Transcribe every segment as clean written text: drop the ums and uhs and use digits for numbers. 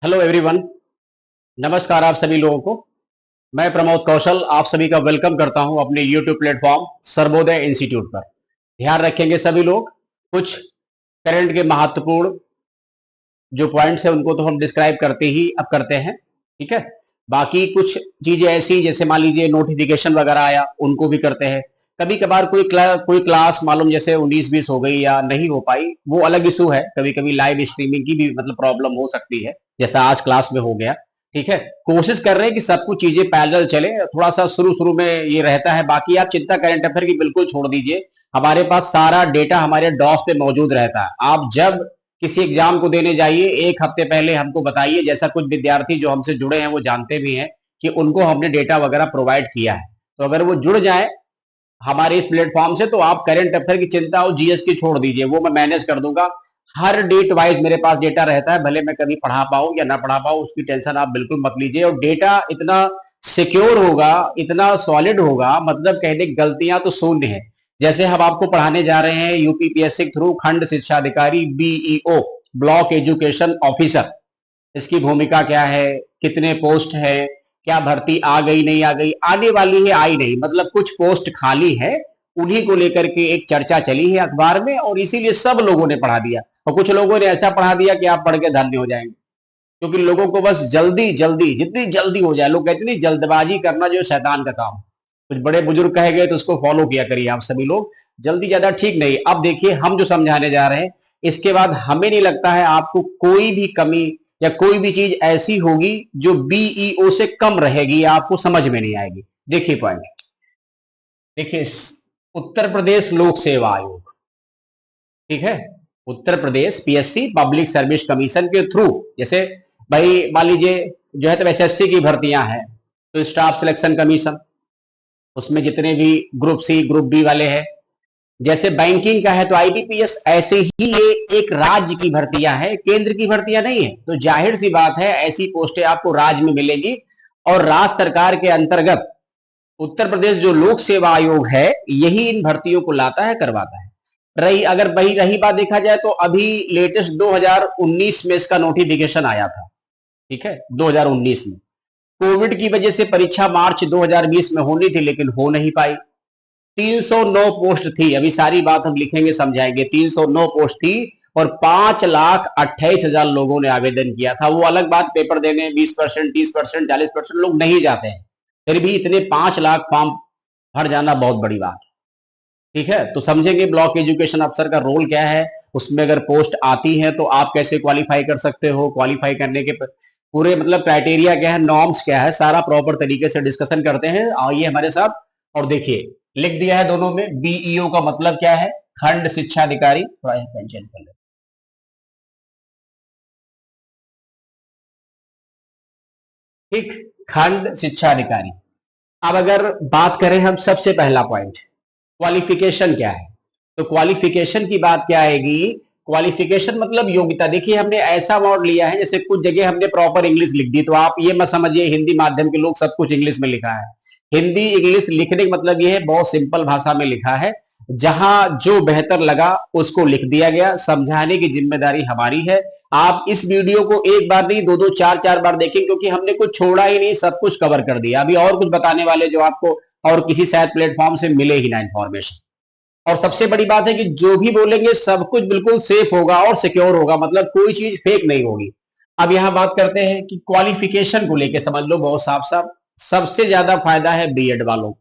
Hello everyone. नमस्कार आप सभी लोगों को। मैं प्रमोद कौशल आप सभी का वेलकम करता हूं अपने यूट्यूब प्लेटफॉर्म सर्वोदय इंस्टीट्यूट पर। ध्यान रखेंगे सभी लोग, कुछ करंट के महत्वपूर्ण जो पॉइंट्स है उनको तो हम डिस्क्राइब करते ही अब करते हैं, ठीक है। बाकी कुछ चीजें ऐसी जैसे मान लीजिए नोटिफिकेशन वगैरह आया उनको भी करते हैं। कभी कभार कोई क्लास मालूम जैसे 19-20 हो गई या नहीं हो पाई, वो अलग इशू है। कभी कभी लाइव स्ट्रीमिंग की भी मतलब प्रॉब्लम हो सकती है, जैसा आज क्लास में हो गया, ठीक है। कोशिश कर रहे हैं कि सब कुछ चीजें पैरेलल चले। थोड़ा सा शुरू शुरू में ये रहता है, बाकी आप चिंता करंट अफेयर की बिल्कुल छोड़ दीजिए। हमारे पास सारा डेटा हमारे डॉस पे मौजूद रहता है। आप जब किसी एग्जाम को देने जाइए एक हफ्ते पहले हमको बताइए। जैसा कुछ विद्यार्थी जो हमसे जुड़े हैं वो जानते भी हैं कि उनको हमने डेटा वगैरह प्रोवाइड किया है। तो अगर वो जुड़ जाए हमारे इस प्लेटफॉर्म से तो आप करंट अफेयर की चिंता और जीएस की छोड़ दीजिए, वो मैं मैनेज कर दूंगा। हर डेट वाइज मेरे पास डेटा रहता है, भले मैं कभी पढ़ा पाऊं या ना पढ़ा पाऊं, उसकी टेंशन आप बिल्कुल मत लीजिए। और डेटा इतना सिक्योर होगा, इतना सॉलिड होगा, मतलब कहने की गलतियां तो शून्य है। जैसे हम आपको पढ़ाने जा रहे हैं यूपीपीएससी के थ्रू खंड शिक्षा अधिकारी बीईओ, ब्लॉक एजुकेशन ऑफिसर। इसकी भूमिका क्या है, कितने पोस्ट है, क्या भर्ती आ गई नहीं आ गई, आने वाली है आई नहीं, मतलब कुछ पोस्ट खाली है, उन्हीं को लेकर के एक चर्चा चली है अखबार में और इसीलिए सब लोगों ने पढ़ा दिया। और कुछ लोगों ने ऐसा पढ़ा दिया कि आप पढ़ के धन्य हो जाएंगे, क्योंकि लोगों को बस जल्दी जल्दी, जितनी जल्दी हो जाए, लोग कहते नहीं जल्दबाजी करना जो शैतान का काम। कुछ बड़े बुजुर्ग कहे गए तो उसको फॉलो किया करिए आप सभी लोग। जल्दी ज्यादा ठीक नहीं। अब देखिए हम जो समझाने जा रहे हैं इसके बाद हमें नहीं लगता है आपको कोई भी कमी या कोई भी चीज ऐसी होगी जो बीईओ से कम रहेगी या आपको समझ में नहीं आएगी। देखिए पॉइंट, देखिए उत्तर प्रदेश लोक सेवा आयोग, ठीक है। Uttar Pradesh PSC public service commission के थ्रू, जैसे भाई मान लीजिए जो है तो एसएससी की भर्तियां हैं तो स्टाफ सिलेक्शन कमीशन, उसमें जितने भी ग्रुप सी ग्रुप बी वाले हैं। जैसे बैंकिंग का है तो आईबीपीएस, ऐसे ही ये एक राज्य की भर्तियां हैं, केंद्र की भर्तियां नहीं है। तो जाहिर सी बात है ऐसी पोस्टें आपको राज्य में मिलेगी। और राज्य सरकार के अंतर्गत उत्तर प्रदेश जो लोक सेवा आयोग है यही इन भर्तियों को लाता है, करवाता है। रही बात देखा जाए तो अभी लेटेस्ट 2019 में इसका नोटिफिकेशन आया था, ठीक है। 2019 में कोविड की वजह से परीक्षा मार्च 2020 में होनी थी लेकिन हो नहीं पाई। 309 पोस्ट थी, अभी सारी बात हम लिखेंगे समझाएंगे। 309 पोस्ट थी और 5,28,000 लोगों ने आवेदन किया था। वो अलग बात, पेपर देने 20%, 30%, 40% लोग नहीं जाते हैं, फिर भी इतने 5 लाख फॉर्म भर जाना बहुत बड़ी बात है, ठीक है। तो समझेंगे ब्लॉक एजुकेशन अफसर का रोल क्या है, उसमें अगर पोस्ट आती है तो आप कैसे क्वालिफाई कर सकते हो, क्वालिफाई करने के पूरे मतलब क्राइटेरिया क्या है, नॉर्म्स क्या है, सारा प्रॉपर तरीके से डिस्कशन करते हैं। आइए हमारे साथ। और देखिए लिख दिया है दोनों में, बीईओ का मतलब क्या है, खंड शिक्षा अधिकारी। थोड़ा पेंशन कर ले, ठीक, खंड शिक्षा अधिकारी। अब अगर बात करें हम सबसे पहला पॉइंट, क्वालिफिकेशन क्या है। तो क्वालिफिकेशन की बात क्या आएगी, क्वालिफिकेशन मतलब योग्यता। देखिए हमने ऐसा वर्ड लिया है, जैसे कुछ जगह हमने प्रॉपर इंग्लिश लिख दी, तो आप ये मत समझिए हिंदी माध्यम के लोग सब कुछ इंग्लिश में लिखा है। हिंदी इंग्लिश लिखने का मतलब ये है बहुत सिंपल भाषा में लिखा है, जहां जो बेहतर लगा उसको लिख दिया गया। समझाने की जिम्मेदारी हमारी है। आप इस वीडियो को एक बार नहीं, दो दो चार चार बार देखें, क्योंकि हमने कुछ छोड़ा ही नहीं, सब कुछ कवर कर दिया। अभी और कुछ बताने वाले जो आपको और किसी शायद प्लेटफॉर्म से मिले ही ना इंफॉर्मेशन। और सबसे बड़ी बात है कि जो भी बोलेंगे सब कुछ बिल्कुल सेफ होगा और सिक्योर होगा, मतलब कोई चीज फेक नहीं होगी। अब यहां बात करते हैं कि क्वालिफिकेशन को लेके समझ लो बहुत साफ साफ। सबसे ज्यादा फायदा है बीएड वालों को।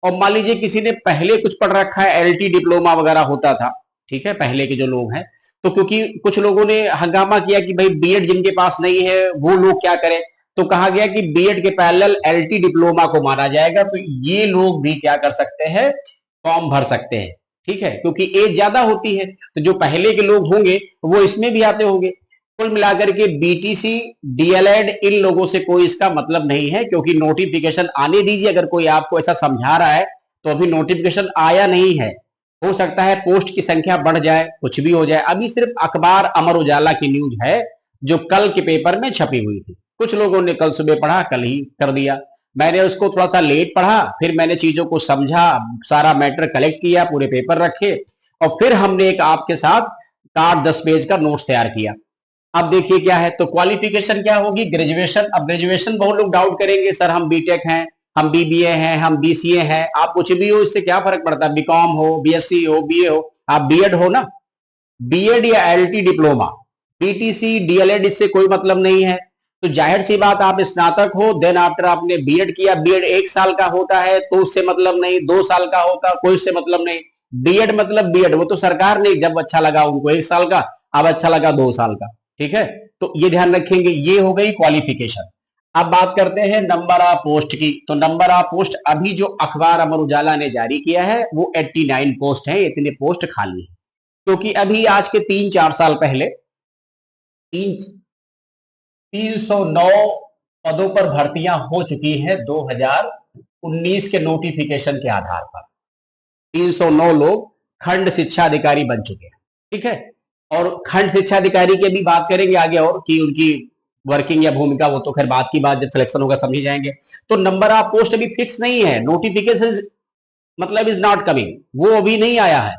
और मान लीजिए किसी ने पहले कुछ पढ़ रखा है, एलटी डिप्लोमा वगैरह होता था, ठीक है, पहले के जो लोग हैं। तो क्योंकि कुछ लोगों ने हंगामा किया कि भाई बीएड जिनके पास नहीं है वो लोग क्या करें, तो कहा गया कि बीएड के पैरेलल एलटी डिप्लोमा को माना जाएगा। तो ये लोग भी क्या कर सकते हैं, फॉर्म भर सकते हैं, ठीक है, क्योंकि एज ज्यादा होती है। तो जो पहले के लोग होंगे वो इसमें भी आते होंगे। कुल मिलाकर के बीटीसी डीएलएड इन लोगों से कोई इसका मतलब नहीं है, क्योंकि नोटिफिकेशन आने दीजिए। अगर कोई आपको ऐसा समझा रहा है तो अभी नोटिफिकेशन आया नहीं है, हो सकता है पोस्ट की संख्या बढ़ जाए, कुछ भी हो जाए। अभी सिर्फ अखबार अमर उजाला की न्यूज है जो कल के पेपर में छपी हुई थी। कुछ लोगों ने कल सुबह पढ़ा, कल ही कर दिया। मैंने उसको थोड़ा सा लेट पढ़ा, फिर मैंने चीजों को समझा, सारा मैटर कलेक्ट किया, पूरे पेपर रखे और फिर हमने एक आपके साथ 8-10 पेज का नोट्स तैयार किया। अब देखिए क्या है, तो क्वालिफिकेशन क्या होगी, ग्रेजुएशन। अब ग्रेजुएशन बहुत लोग डाउट करेंगे, सर हम बीटेक हैं, हम बीबीए हैं, हम बीसीए हैं। आप कुछ भी हो, इससे क्या फर्क पड़ता है, बीकॉम हो, बीएससी हो, बीए हो, आप बीएड हो ना, बीएड या एलटी डिप्लोमा, बीटीसी, डीएलएड, इससे कोई मतलब नहीं है। तो जाहिर सी बात, आप स्नातक हो, देन आफ्टर आपने बीएड किया, बीएड 1 साल का होता है तो उससे मतलब नहीं, 2 साल का होता कोई उससे मतलब नहीं। बीएड मतलब बीएड, वो तो सरकार ने जब अच्छा लगा उनको 1 साल का, अब अच्छा लगा 2 साल का, ठीक है। तो ये ध्यान रखेंगे, ये हो गई क्वालिफिकेशन। अब बात करते हैं नंबर ऑफ पोस्ट की। तो नंबर ऑफ पोस्ट अभी जो अखबार अमर उजाला ने जारी किया है वो 89 पोस्ट है, इतने पोस्ट खाली है। क्योंकि अभी आज के 3-4 साल पहले तीन 309 पदों पर भर्तियां हो चुकी है 2019 के नोटिफिकेशन के आधार पर। 309 लोग खंड शिक्षा अधिकारी बन चुके हैं, ठीक है। और खंड शिक्षा अधिकारी की भी बात करेंगे आगे, और कि उनकी वर्किंग या भूमिका, वो तो खैर बात की बात, जब सिलेक्शन होगा समझी जाएंगे। तो नंबर ऑफ पोस्ट अभी फिक्स नहीं है, नोटिफिकेशन मतलब इज नॉट कमिंग, वो अभी नहीं आया है।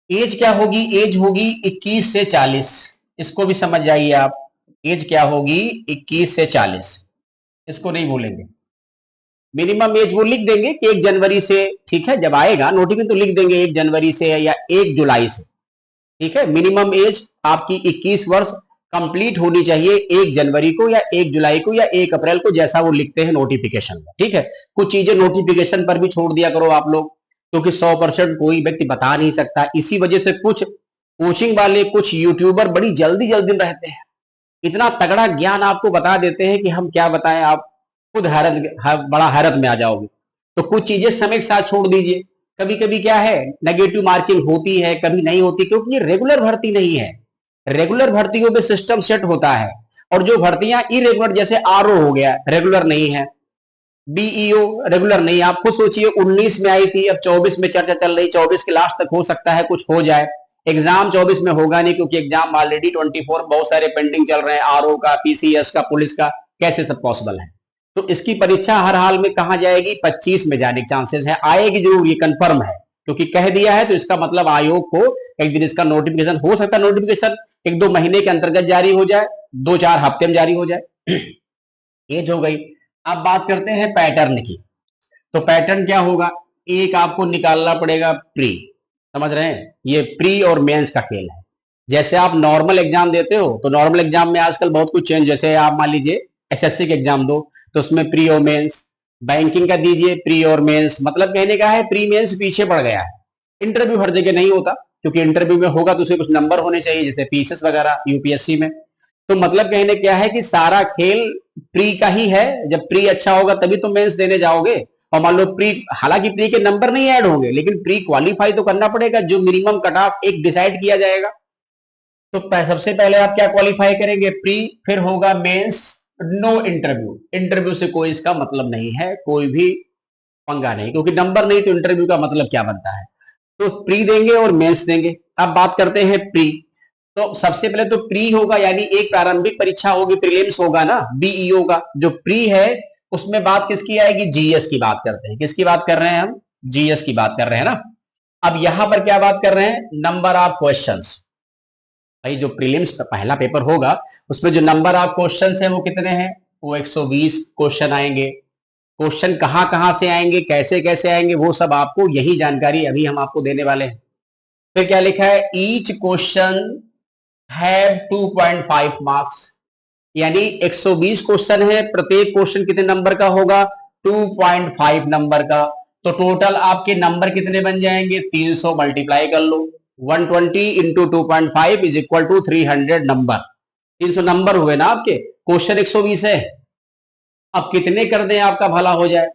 एज क्या होगी, एज होगी 21 से 40, इसको भी समझ जाइए आप। एज क्या होगी, 21 से 40, इसको नहीं भूलेंगे। मिनिमम एज वो लिख देंगे कि 1 जनवरी से, ठीक है, जब आएगा नोटिफिकेशन तो लिख देंगे 1 जनवरी से या 1 जुलाई से, ठीक है। मिनिमम एज आपकी 21 वर्ष कंप्लीट होनी चाहिए 1 जनवरी को या 1 जुलाई को या 1 अप्रैल को, जैसा वो लिखते हैं नोटिफिकेशन में, ठीक है। कुछ चीजें नोटिफिकेशन पर भी छोड़ दिया करो आप लोग, क्योंकि 100% कोई व्यक्ति बता नहीं सकता। इसी वजह से कुछ कोचिंग वाले, कुछ यूट्यूबर बड़ी जल्दी जल्दी रहते हैं, इतना तगड़ा ज्ञान आपको बता देते हैं कि हम क्या बताएं, आप खुद बड़ा हैरत में आ जाओगे। तो कुछ चीजें समय के साथ छोड़ दीजिए। कभी कभी क्या है, नेगेटिव मार्किंग होती है, कभी नहीं होती, क्योंकि ये रेगुलर भर्ती नहीं है। रेगुलर भर्तियों पे सिस्टम सेट होता है, और जो भर्तियां इरेगुलर, जैसे आरओ हो गया, रेगुलर नहीं है, बीईओ रेगुलर नहीं। आप खुद सोचिए, 19 में आई थी, अब 24 में चर्चा चल रही, 24 के लास्ट तक हो सकता है कुछ हो जाए। एग्जाम 24 में होगा नहीं, क्योंकि एग्जाम ऑलरेडी 24 बहुत सारे पेंडिंग चल रहे हैं, आरओ का, पीसीएस का, पुलिस का, कैसे सब पॉसिबल है। तो इसकी परीक्षा हर हाल में कहां जाएगी, 25 में जाने के चांसेस है, आएगी जरूर, ये कंफर्म है, क्योंकि कह दिया है तो इसका मतलब आयोग को एक दिन इसका नोटिफिकेशन हो सकता है, नोटिफिकेशन 1-2 महीने के अंतर्गत जारी हो जाए, 2-4 हफ्ते में जारी हो जाए। एज हो गई। अब बात करते हैं पैटर्न की। तो पैटर्न क्या होगा, एक आपको निकालना पड़ेगा प्री, समझ रहे हैं, ये प्री और मेंस का खेल है। जैसे आप नॉर्मल एग्जाम देते हो, तो नॉर्मल एग्जाम में आजकल बहुत कुछ चेंज, जैसे आप मान लीजिए एसएससी के एग्जाम दो, तो उसमें प्री और मेंस, बैंकिंग का दीजिए प्री और मेंस, मतलब कहने का है प्री मेंस पीछे पड़ गया है। इंटरव्यू हर जगह नहीं होता, क्योंकि इंटरव्यू में होगा तो उसके कुछ नंबर होने चाहिए, जैसे पीसीएस वगैरह यूपीएससी में। तो मतलब कहने क्या है कि सारा खेल प्री का ही है, जब प्री अच्छा होगा तभी तो मेंस देने जाओगे। और मान लो प्री, हालांकि प्री के नंबर नहीं ऐड होंगे, लेकिन प्री क्वालिफाई तो करना पड़ेगा, जो मिनिमम कट ऑफ एक डिसाइड किया जाएगा। तो सबसे पहले आप क्या क्वालिफाई करेंगे, प्री, फिर होगा मेंस, नो इंटरव्यू, इंटरव्यू से कोई इसका मतलब नहीं है, कोई भी पंगा नहीं, क्योंकि नंबर नहीं तो इंटरव्यू का मतलब क्या बनता है। तो प्री देंगे और मेंस देंगे। अब बात करते हैं प्री। तो सबसे पहले तो प्री होगा, यानी एक प्रारंभिक परीक्षा होगी, प्रीलिम्स होगा ना, बीईओ का जो प्री है, उसमें बात किसकी आएगी, जीएस की बात करते हैं। किसकी बात कर रहे हैं हम, जीएस की बात कर रहे हैं ना। अब यहां पर क्या बात कर रहे हैं, नंबर ऑफ क्वेश्चंस। भाई जो प्रीलिम्स का पहला पेपर होगा, उसमें जो नंबर ऑफ क्वेश्चंस है वो कितने हैं, वो 120 क्वेश्चन आएंगे। क्वेश्चन कहां कहां से आएंगे, कैसे कैसे आएंगे, वो सब आपको, यही जानकारी अभी हम आपको देने वाले हैं। फिर क्या लिखा है, ईच क्वेश्चन हैव 2.5 मार्क्स, यानी 120 क्वेश्चन है, प्रत्येक क्वेश्चन कितने नंबर का होगा, 2.5 नंबर का। तो टोटल आपके नंबर कितने बन जाएंगे, 300 मल्टीप्लाई कर लो, 120 into 2.5 is equal to 300 number. 300 number हुए ना आपके, क्वेश्चन 120 है। अब कितने कर दें आपका भला हो जाए,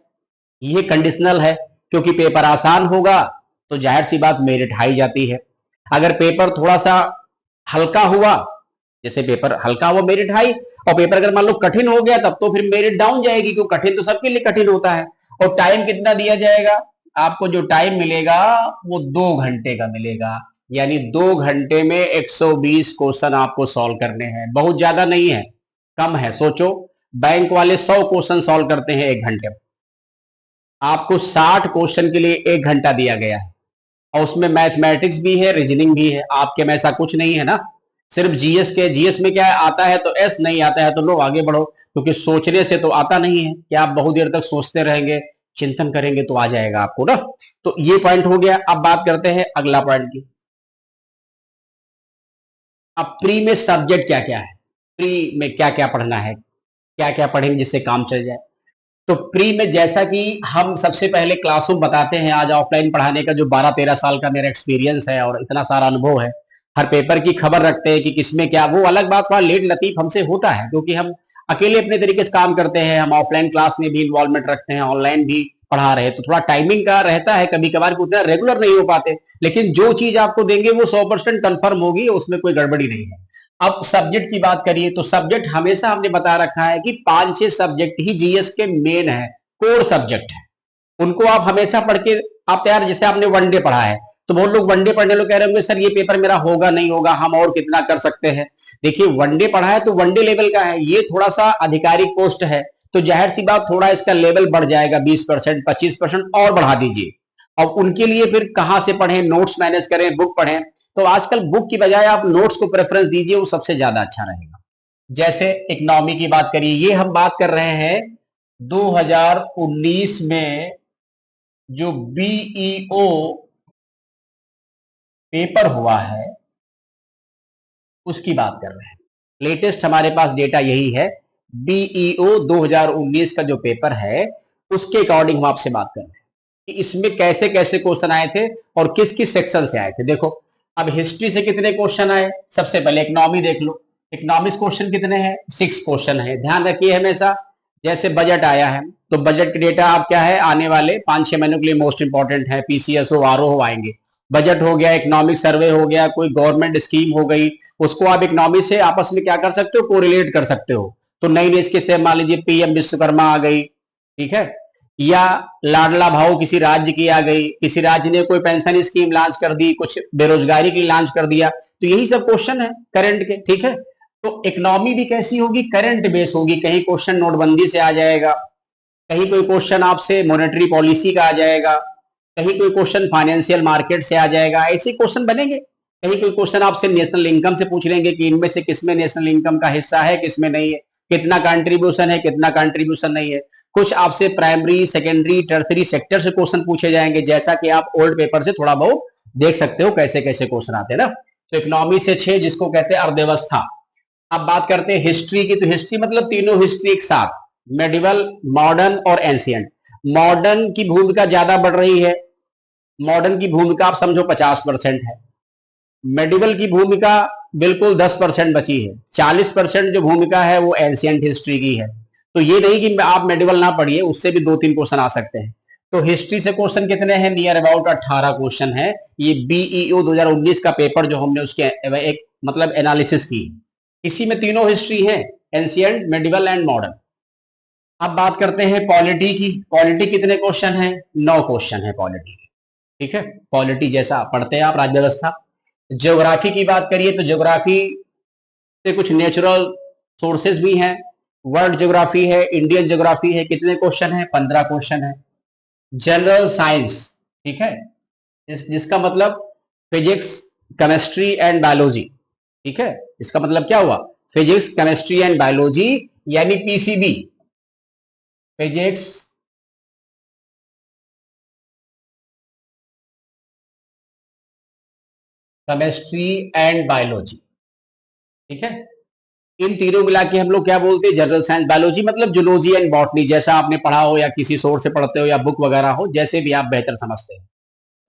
ये कंडीशनल है, क्योंकि पेपर आसान होगा तो जाहिर सी बात मेरिट हाई जाती है। अगर पेपर थोड़ा सा हल्का हुआ, जैसे पेपर हल्का हुआ मेरिट हाई, और पेपर अगर मान लो कठिन हो गया तब तो फिर मेरिट डाउन जाएगी, क्योंकि कठिन तो सबके लिए कठिन होता है। और टाइम कितना दिया जाएगा आपको, जो टाइम मिलेगा वो 2 घंटे का मिलेगा, यानी 2 घंटे में 120 क्वेश्चन आपको सॉल्व करने हैं। बहुत ज्यादा नहीं है, कम है। सोचो, बैंक वाले 100 क्वेश्चन सॉल्व करते हैं 1 घंटे में, आपको 60 क्वेश्चन के लिए 1 घंटा दिया गया है, और उसमें मैथमेटिक्स भी है, रीजनिंग भी है। आपके में ऐसा कुछ नहीं है ना, सिर्फ जीएस में क्या है, आता है तो एस, नहीं आता है तो लो आगे बढ़ो, क्योंकि सोचने से तो आता नहीं है कि आप बहुत देर तक सोचते रहेंगे, चिंतन करेंगे तो आ जाएगा आपको ना। तो ये पॉइंट हो गया। अब बात करते हैं अगला पॉइंट की। अब प्री में सब्जेक्ट क्या क्या है, प्री में क्या क्या पढ़ना है, क्या क्या पढ़ेंगे जिससे काम चल जाए। तो प्री में जैसा कि हम सबसे पहले क्लासरूम बताते हैं, आज ऑफलाइन पढ़ाने का जो 12-13 साल का मेरा एक्सपीरियंस है और इतना सारा अनुभव है, हर पेपर की खबर रखते हैं कि किसमें क्या, वो अलग बात, थोड़ा लेट लतीफ हमसे होता है क्योंकि हम अकेले अपने तरीके से काम करते हैं, हम ऑफलाइन क्लास में भी इन्वॉल्वमेंट रखते हैं, ऑनलाइन भी पढ़ा रहे हैं, तो थोड़ा टाइमिंग का रहता है, कभी कभार उतना रेगुलर नहीं हो पाते, लेकिन जो चीज आपको देंगे वो 100% कंफर्म होगी, उसमें कोई गड़बड़ी नहीं है। अब सब्जेक्ट की बात करिए तो सब्जेक्ट हमेशा हमने बता रखा है कि 5-6 सब्जेक्ट ही जीएस के मेन है, कोर सब्जेक्ट है, उनको आप हमेशा पढ़ के आप तैयार। जैसे आपने वनडे पढ़ा है तो बहुत लोग वनडे पढ़ने लोग कह रहे होंगे सर ये पेपर मेरा होगा नहीं होगा, हम और कितना कर सकते हैं। देखिए वनडे पढ़ा है तो वनडे लेवल का है, ये थोड़ा सा आधिकारिक पोस्ट है, तो जाहिर सी बात थोड़ा इसका लेवल बढ़ जाएगा, 20% 25% और बढ़ा दीजिए। अब उनके लिए फिर कहां से पढ़ें, नोट्स मैनेज करें, बुक पढ़ें, तो आजकल बुक की बजाय आप नोट्स को प्रेफरेंस दीजिए, वो सबसे ज्यादा अच्छा रहेगा। जैसे इकोनॉमी की बात करिए, ये हम बात कर रहे हैं 2019 में जो बीईओ पेपर हुआ है उसकी बात कर रहे हैं, लेटेस्ट हमारे पास डेटा यही है, बीईओ 2019 का जो पेपर है उसके अकॉर्डिंग हम आपसे बात कर रहे हैं कि इसमें कैसे कैसे क्वेश्चन आए थे और किस किस सेक्शन से आए थे। देखो अब हिस्ट्री से कितने क्वेश्चन आए, सबसे पहले इकोनॉमी देख लो, इकोनॉमिक्स क्वेश्चन कितने हैं, 6 क्वेश्चन है। ध्यान रखिए हमेशा, जैसे बजट आया है तो बजट का डेटा आप क्या है, आने वाले 5-6 महीनों के लिए मोस्ट इंपॉर्टेंट है, पीसीएस हो, आरओ हो, आएंगे। बजट हो गया, इकोनॉमिक सर्वे हो गया, कोई गवर्नमेंट स्कीम हो गई, उसको आप इकोनॉमी से आपस में क्या कर सकते हो, कोरिलेट कर सकते हो। तो नई नई इसके से मान लीजिए पीएम विश्वकर्मा आ गई, ठीक है, या लाडला भाऊ किसी राज्य की आ गई, किसी राज्य ने कोई पेंशन स्कीम लॉन्च कर दी, कुछ बेरोजगारी की लॉन्च कर दिया, तो यही सब क्वेश्चन है करंट के, ठीक है। तो इकोनॉमी भी कैसी होगी, करंट बेस होगी, कहीं क्वेश्चन नोटबंदी से आ जाएगा, कहीं कोई क्वेश्चन आपसे मॉनेटरी पॉलिसी का आ जाएगा, कहीं कोई क्वेश्चन फाइनेंशियल मार्केट से आ जाएगा, ऐसे क्वेश्चन बनेंगे। कहीं कोई क्वेश्चन आपसे नेशनल इनकम से पूछ लेंगे कि इनमें से किसमें नेशनल इनकम का हिस्सा है, किसमें नहीं है, कितना कंट्रीब्यूशन है, कितना कंट्रीब्यूशन नहीं है। कुछ आपसे प्राइमरी सेकेंडरी टर्सरी सेक्टर से क्वेश्चन पूछे जाएंगे, जैसा कि आप ओल्ड पेपर से थोड़ा बहुत देख सकते हो कैसे कैसे क्वेश्चन आते हैं ना। तो इकोनॉमी से 6, जिसको कहते हैं अर्थव्यवस्था। अब बात करते हैं हिस्ट्री की, तो हिस्ट्री मतलब तीनों हिस्ट्री एक साथ, मेडिवल, मॉडर्न और एंशियंट। मॉडर्न की भूमिका ज्यादा बढ़ रही है, मॉडर्न की भूमिका आप समझो 50% है, मेडिवल की भूमिका बिल्कुल 10% बची है, 40% जो भूमिका है वो एंशियंट हिस्ट्री की है। तो ये नहीं कि आप मेडिवल ना पढ़िए, उससे भी 2-3 क्वेश्चन आ सकते हैं। तो हिस्ट्री से क्वेश्चन कितने हैं, नियर अबाउट 18 क्वेश्चन है। ये बीईओ 2019 का पेपर जो हमने उसके एक मतलब एनालिसिस की, इसी में तीनों हिस्ट्री है, एंशियंट, मेडिवल एंड मॉडर्न। अब बात करते हैं पॉलिटी की, पॉलिटी कितने क्वेश्चन है, 9 क्वेश्चन है पॉलिटी के, ठीक है। पॉलिटी जैसा पढ़ते हैं आप, राज्य व्यवस्था। ज्योग्राफी की बात करिए तो ज्योग्राफी से कुछ नेचुरल सोर्सेज भी हैं, वर्ल्ड ज्योग्राफी है, इंडियन ज्योग्राफी है, कितने क्वेश्चन है, 15 क्वेश्चन है। जनरल साइंस, ठीक है, जिसका मतलब फिजिक्स, केमिस्ट्री एंड बायोलॉजी, ठीक है, इसका मतलब क्या हुआ, फिजिक्स, केमिस्ट्री एंड बायोलॉजी, यानी PCB, physics, chemistry and biology, ठीक है। इन तीनों मिला के हम लोग क्या बोलते हैं, जनरल साइंस। बायोलॉजी मतलब जूलॉजी एंड बॉटनी, जैसा आपने पढ़ा हो या किसी सोर्स से पढ़ते हो या बुक वगैरह हो, जैसे भी आप बेहतर समझते हैं।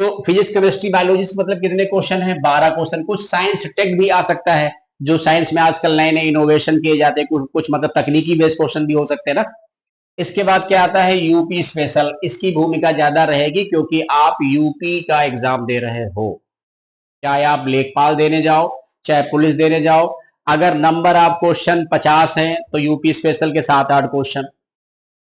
तो फिजिक्स, केमिस्ट्री, बायोलॉजी से मतलब कितने क्वेश्चन है, 12 क्वेश्चन। कुछ साइंस टेक भी आ सकता है, जो साइंस में आजकल नए नए इनोवेशन किए जाते हैं, कुछ मतलब तकनीकी बेस्ड क्वेश्चन भी हो सकते हैं ना। इसके बाद क्या आता है, यूपी स्पेशल। इसकी भूमिका ज्यादा रहेगी क्योंकि आप यूपी का एग्जाम दे रहे हो, चाहे आप लेखपाल देने जाओ, चाहे पुलिस देने जाओ। अगर नंबर आप क्वेश्चन 50 हैं तो यूपी स्पेशल के 7-8 क्वेश्चन,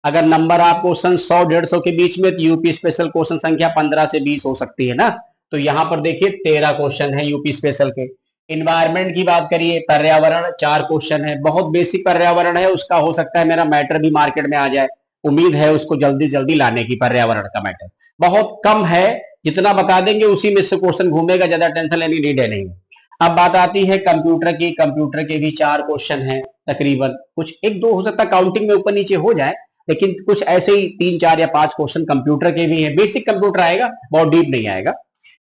अगर नंबर आप क्वेश्चन 100-150 के बीच में, तो यूपी स्पेशल क्वेश्चन संख्या 15 से 20 हो सकती है ना। तो यहां पर देखिए 13 क्वेश्चन है यूपी स्पेशल के। इन्वायरमेंट की बात करिए, पर्यावरण, 4 क्वेश्चन है, बहुत बेसिक पर्यावरण है, उसका हो सकता है मेरा मैटर भी मार्केट में आ जाए, उम्मीद है उसको जल्दी जल्दी लाने की। पर्यावरण का मैटर बहुत कम है, जितना बता देंगे उसी में से क्वेश्चन घूमेगा, ज्यादा टेंशन लेनी नीड है नहीं। अब बात आती है कंप्यूटर की। कंप्यूटर के भी 4 क्वेश्चन हैं तकरीबन, कुछ एक दो हो सकता है काउंटिंग में ऊपर नीचे हो जाए, लेकिन कुछ ऐसे ही 3 4 या 5 क्वेश्चन कंप्यूटर के भी हैं। बेसिक कंप्यूटर आएगा, बहुत डीप नहीं आएगा।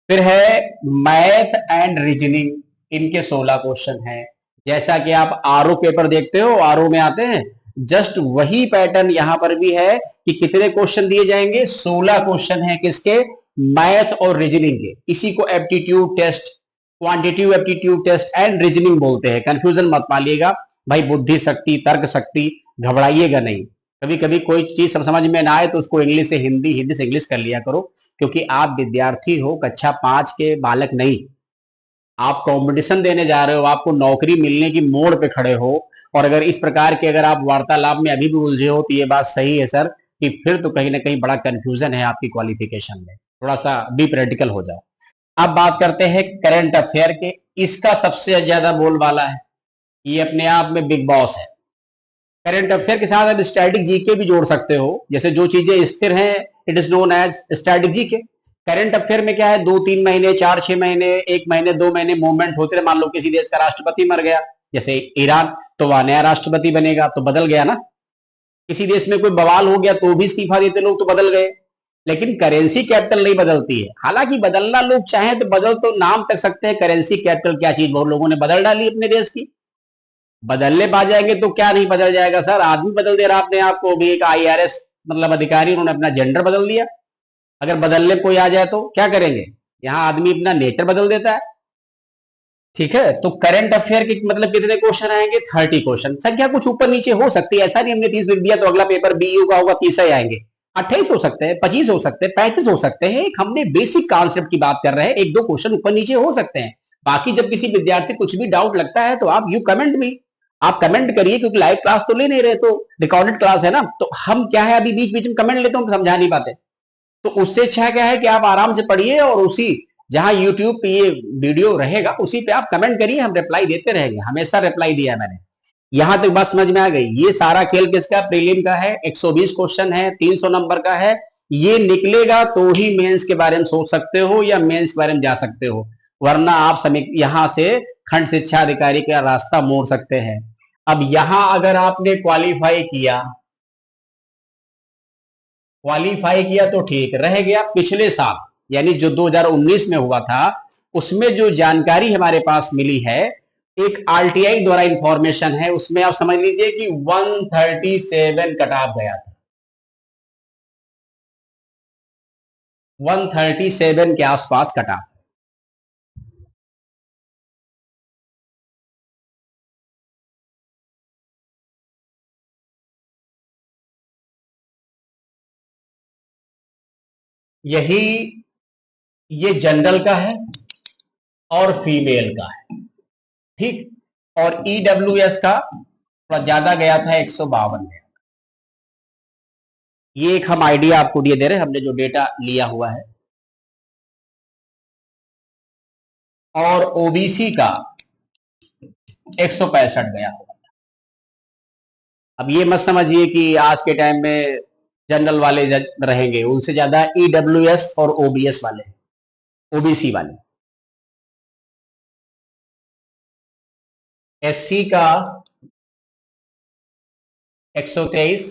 फिर है मैथ एंड रीजनिंग, इनके 16 क्वेश्चन हैं। जैसा कि आप आरओ पेपर देखते हो, आरओ में आते हैं, जस्ट वही पैटर्न यहां पर भी है कि कितने क्वेश्चन दिए जाएंगे, 16 क्वेश्चन है किसके, मैथ और रीजनिंग के। इसी को aptitude test, quantitative aptitude test and reasoning बोलते हैं। कंफ्यूजन मत पालिएगा भाई, बुद्धि शक्ति, तर्क शक्ति, घबराइएगा नहीं। कभी कभी कोई चीज समझ में ना आए तो उसको इंग्लिश से हिंदी, हिंदी से इंग्लिश कर लिया करो, क्योंकि आप विद्यार्थी हो, कक्षा 5 के बालक नहीं। आप कंपटीशन देने जा रहे हो, आपको नौकरी मिलने की मोड़ पे खड़े हो, और अगर इस प्रकार के अगर आप वार्तालाप में अभी भी उलझे हो, तो ये बात सही है सर कि फिर तो कहीं ना कहीं बड़ा कंफ्यूजन है आपकी क्वालिफिकेशन में। थोड़ा सा बी प्रैक्टिकल हो जाओ। अब बात करते हैं करंट अफेयर के। इसका सबसे ज्यादा बोलबाला है, ये अपने आप में बिग बॉस है। करंट अफेयर के साथ आप स्टैटिक जीके भी जोड़ सकते हो, जैसे जो चीजें स्थिर हैं it is known as static GK. Current affair में क्या है, 2 3 महीने, 4 6 महीने, 1 महीने, 2 महीने मूवमेंट होते रहे। मान लो किसी देश का राष्ट्रपति मर गया, जैसे ईरान, तो वह नया राष्ट्रपति बनेगा, तो बदल गया ना। किसी देश में कोई बवाल हो गया तो भी इस्तीफा देते लोग, तो बदल गए। लेकिन करेंसी कैपिटल नहीं बदलती है। हालांकि बदलना लोग चाहें तो बदल तो नाम तक सकते हैं, करेंसी कैपिटल क्या चीज बहुत लोगों ने बदल डाली अपने देश की। बदलने पा जाएंगे तो क्या नहीं बदल जाएगा सर, आदमी बदल दे रहा अपने आप को भी। एक आईआरएस मतलब अधिकारी, उन्होंने अपना जेंडर बदल दिया। अगर बदलने कोई आ जाए तो क्या करेंगे, यहाँ आदमी अपना नेचर बदल देता है। ठीक है, तो करंट अफेयर के मतलब कितने क्वेश्चन आएंगे, 30 क्वेश्चन। संख्या कुछ ऊपर नीचे हो सकती है, ऐसा नहीं हमने 30 लिख दिया तो अगला पेपर बीयू का होगा 30 ही आएंगे। 28 हो सकते हैं, 25 हो सकते हैं, 35 हो सकते हैं। एक हमने बेसिक कॉन्सेप्ट की बात कर रहे हैं, एक दो क्वेश्चन ऊपर नीचे हो सकते हैं। बाकी जब किसी विद्यार्थी कुछ भी डाउट लगता है तो आप यू कमेंट भी, आप कमेंट करिए, क्योंकि लाइव क्लास तो ले नहीं रहे, तो रिकॉर्डेड क्लास है ना, तो हम क्या है अभी बीच बीच में कमेंट लेते हैं, समझा नहीं पाते। तो उससे अच्छा क्या है कि आप आराम से पढ़िए, और उसी जहां यूट्यूब पे ये वीडियो रहेगा उसी पे आप कमेंट करिए, हम रिप्लाई देते रहेंगे। हमेशा रिप्लाई दिया मैंने। यहां तक बात समझ में आ गई। ये सारा खेल किसका, प्रीलिम का है। 120 क्वेश्चन है, 300 नंबर का है। ये निकलेगा तो ही मेंस के बारे में सोच सकते हो या मेंस के बारे में जा सकते हो, वरना आप यहां से खंड शिक्षा अधिकारी का रास्ता मोड़ सकते हैं। अब यहां अगर आपने क्वालिफाई किया तो ठीक रह गया। पिछले साल यानी जो 2019 में हुआ था, उसमें जो जानकारी हमारे पास मिली है, एक आरटीआई द्वारा इंफॉर्मेशन है, उसमें आप समझ लीजिए कि 137 कट ऑफ गया था। 137 के आसपास कट ऑफ। यही, ये जनरल का है और फीमेल का है, ठीक। और ईडब्ल्यूएस का थोड़ा ज्यादा गया था, 152 गया। ये एक हम आइडिया आपको दिए दे रहे हैं, हमने जो डेटा लिया हुआ है। और ओबीसी का 165 गया हुआ। अब ये मत समझिए कि आज के टाइम में जनरल वाले रहेंगे, उनसे ज्यादा ईडब्ल्यूएस और ओबीएस वाले, ओबीसी वाले। एससी का 123,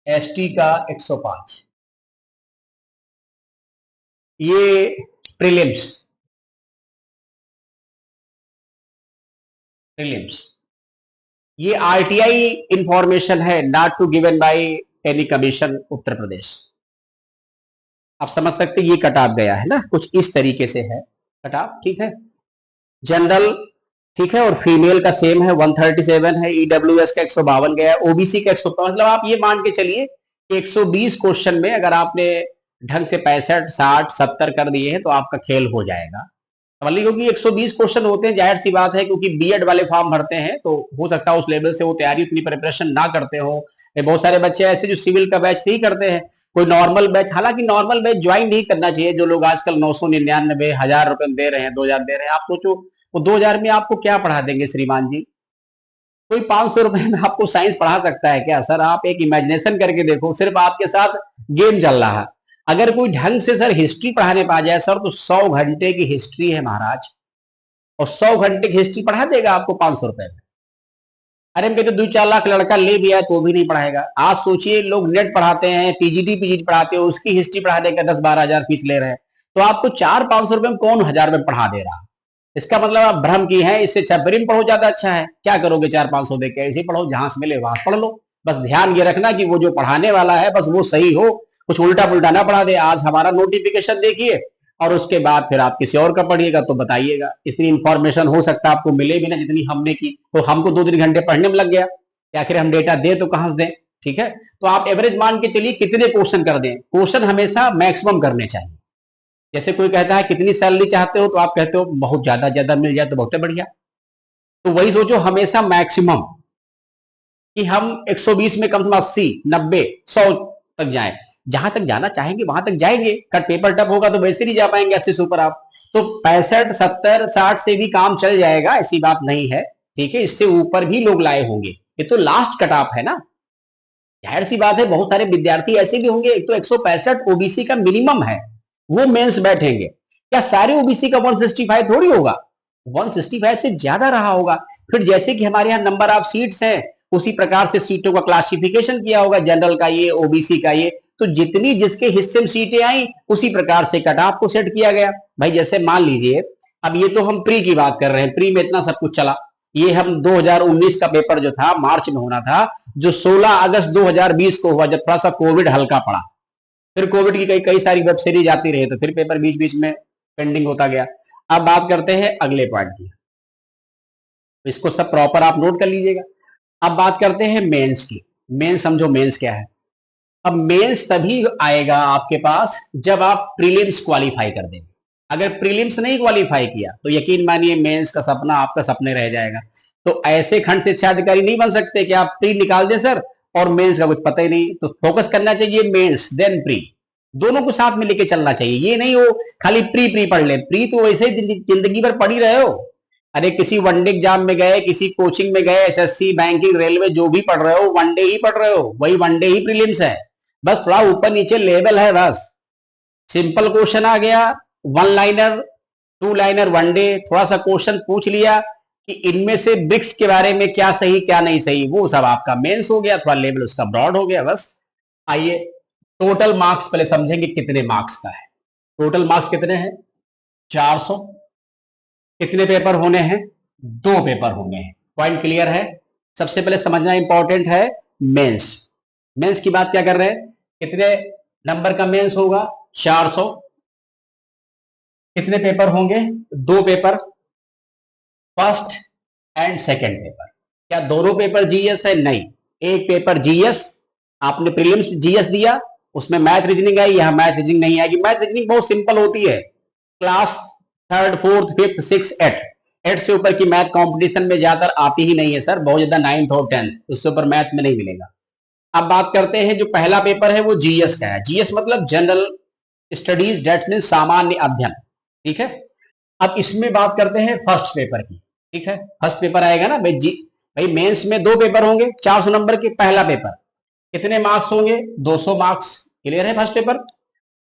एसटी का 105। ये प्रीलिम्स, प्रीलिम्स। ये आरटीआई इंफॉर्मेशन है, not to given by any commission Uttar Pradesh. आप समझ सकते ये कट ऑफ गया है ना, कुछ इस तरीके से है कट ऑफ, ठीक है। जनरल ठीक है, और फीमेल का सेम है 137 है, ईडब्ल्यूएस का 152 गया है, ओबीसी का 105। मतलब आप ये मान के चलिए कि 120 क्वेश्चन में अगर आपने ढंग से 65 60 70 कर दिए हैं तो आपका खेल हो जाएगा। क्योंकि 120 क्वेश्चन होते हैं, जाहिर सी बात है, क्योंकि बीएड वाले फॉर्म भरते हैं तो हो सकता है उस लेवल से वो तैयारी उतनी प्रिपरेशन ना करते हो। बहुत सारे बच्चे ऐसे जो सिविल का बैच नहीं करते हैं, कोई नॉर्मल बैच, हालांकि नॉर्मल बैच ज्वाइन नहीं करना चाहिए। जो लोग आजकल 999 1000 रुपए दे रहे हैं, 2000 दे रहे हैं, आप सोचो वो 2000 में आपको क्या पढ़ा देंगे श्रीमान जी। कोई 500 रुपए में आपको साइंस पढ़ा सकता है क्या सर? आप एक इमेजिनेशन करके देखो, सिर्फ आपके साथ गेम चल रहा है। अगर कोई ढंग से सर हिस्ट्री पढ़ाने पा जाए सर, तो 100 घंटे की हिस्ट्री है महाराज। और 100 घंटे की हिस्ट्री पढ़ा देगा आपको 500 रुपए में। अरे हम कहते 2-4 लाख लड़का ले भी आए तो भी नहीं पढ़ाएगा। आज सोचिए लोग नेट पढ़ाते हैं, पीजीटी पढ़ाते हैं, उसकी हिस्ट्री पढ़ाने का 10-12 हजार फीस ले रहे हैं, तो आपको 400-500 रुपए में कौन 1000 रुपए पढ़ा दे रहा। इसका मतलब आप भ्रम की है, इससे अच्छा प्रिंट पढ़ो, ज्यादा अच्छा है। क्या करोगे 400-500 दे के, ऐसे ही पढ़ो, जहां से मिले वहां पढ़ लो। बस ध्यान ये रखना कि वो जो पढ़ाने वाला है बस वो सही हो, कुछ उल्टा पुल्टा ना पढ़ा दे। आज हमारा नोटिफिकेशन देखिए और उसके बाद फिर आप किसी और का पढ़िएगा तो बताइएगा। इतनी इंफॉर्मेशन हो सकता है आपको मिले भी ना जितनी हमने की, तो हमको 2-3 घंटे पढ़ने में लग गया, आखिर हम डेटा दे तो कहां से दें। ठीक है, तो आप एवरेज मान के चलिए कितने क्वेश्चन कर दें। क्वेश्चन हमेशा मैक्सिमम करने चाहिए। जैसे कोई कहता है कितनी सैलरी चाहते हो, तो आप कहते हो बहुत ज्यादा ज्यादा मिल जाए तो बहुत बढ़िया। तो वही सोचो हमेशा मैक्सिमम, कि हम 120 में कम से कम 80, 90, 100 तक जाएं। जहां तक जाना चाहेंगे वहां तक जाएंगे। कट पेपर टफ होगा तो वैसे नहीं जा पाएंगे 80 से ऊपर आप। तो 65, 70, 60 से भी काम चल जाएगा, ऐसी बात नहीं है। ठीक है, इससे ऊपर भी लोग लाए होंगे। ये तो लास्ट कट ऑफ है ना, जाहिर सी बात है। बहुत सारे विद्यार्थी ऐसे भी होंगे। एक तो 165 ओबीसी का मिनिमम है, वो मेंस बैठेंगे। क्या सारे ओबीसी का 165 थोड़ी होगा, 165 से ज्यादा रहा होगा। फिर जैसे कि हमारे यहाँ नंबर ऑफ सीट्स हैं, उसी प्रकार से सीटों का क्लासिफिकेशन किया होगा, जनरल का ये, ओबीसी का ये। तो जितनी जिसके हिस्से में सीटें आई उसी प्रकार से कट ऑफ को सेट किया गया। भाई जैसे मान लीजिए, अब ये तो हम प्री की बात कर रहे हैं, प्री में इतना सब कुछ चला। ये हम 2019 का पेपर जो था मार्च में होना था, जो 16 अगस्त 2020 को हुआ, जब थोड़ा सा कोविड हल्का पड़ा। फिर कोविड की कई कई सारी वेब सीरीज आती रही, तो फिर पेपर बीच बीच में पेंडिंग होता गया। अब बात करते हैं अगले पॉइंट की, इसको सब प्रॉपर आप नोट कर लीजिएगा। अब बात करते हैं मेंस की। मेंस समझो, मेंस क्या है। अब मेंस तभी आएगा आपके पास जब आप प्रीलिम्स क्वालिफाई कर देंगे। अगर प्रीलिम्स नहीं क्वालिफाई किया तो यकीन मानिए मेंस का सपना आपका सपने रह जाएगा। तो ऐसे खंड शिक्षा अधिकारी नहीं बन सकते कि आप प्री निकाल दें सर और मेंस का कुछ पता ही नहीं। तो फोकस करना चाहिए मेंस देन प्री, दोनों को साथ में लेके चलना चाहिए। ये नहीं हो खाली प्री प्री पढ़ ले, प्री तो वैसे ही जिंदगी भर पढ़ ही रहे हो। अरे किसी वनडे एग्जाम में गए, किसी कोचिंग में गए, एसएससी, बैंकिंग, रेलवे, जो भी पढ़ रहे हो वनडे ही पढ़ रहे हो, वही वनडे ही प्रीलिम्स है। बस थोड़ा ऊपर नीचे लेवल है, बस सिंपल क्वेश्चन आ गया, 1 लाइनर 2 लाइनर वनडे, थोड़ा सा क्वेश्चन पूछ लिया कि इनमें से ब्रिक्स के बारे में क्या सही क्या नहीं सही, वो सब आपका मेंस हो गया, थोड़ा लेवल उसका ब्रॉड हो गया बस। आइए टोटल मार्क्स पहले समझेंगे कितने मार्क्स का है। टोटल मार्क्स कितने हैं, 400। कितने पेपर होने हैं, 2 पेपर होने हैं। पॉइंट क्लियर है। सबसे पहले समझना इंपॉर्टेंट है मेंस। मेंस की बात क्या कर रहे हैं, कितने नंबर का मेंस होगा, 400। कितने पेपर होंगे, 2 paper, first and second paper. क्या दोनों पेपर जीएस है, नहीं, एक पेपर जीएस। आपने प्रीलिम्स जीएस दिया, उसमें मैथ रीजनिंग आई, यहां मैथ रीजनिंग नहीं आएगी। मैथ रीजनिंग बहुत सिंपल होती है, class 3rd 4th 5th 6th 8th से ऊपर की मैथ कंपटीशन में ज्यादातर आती ही नहीं है सर, बहुत ज्यादा 9th और 10th, उससे ऊपर मैथ में नहीं मिलेगा। अब बात करते हैं जो पहला पेपर है वो जीएस का है। जीएस मतलब जनरल स्टडीज, डेट मीन सामान्य अध्ययन। ठीक है, अब इसमें बात करते हैं फर्स्ट पेपर की। ठीक है, फर्स्ट पेपर आएगा ना भाई जी। भाई मेंस में 2 पेपर होंगे 400 नंबर के। पहला पेपर कितने मार्क्स होंगे, 200 मार्क्स। क्लियर है, फर्स्ट पेपर।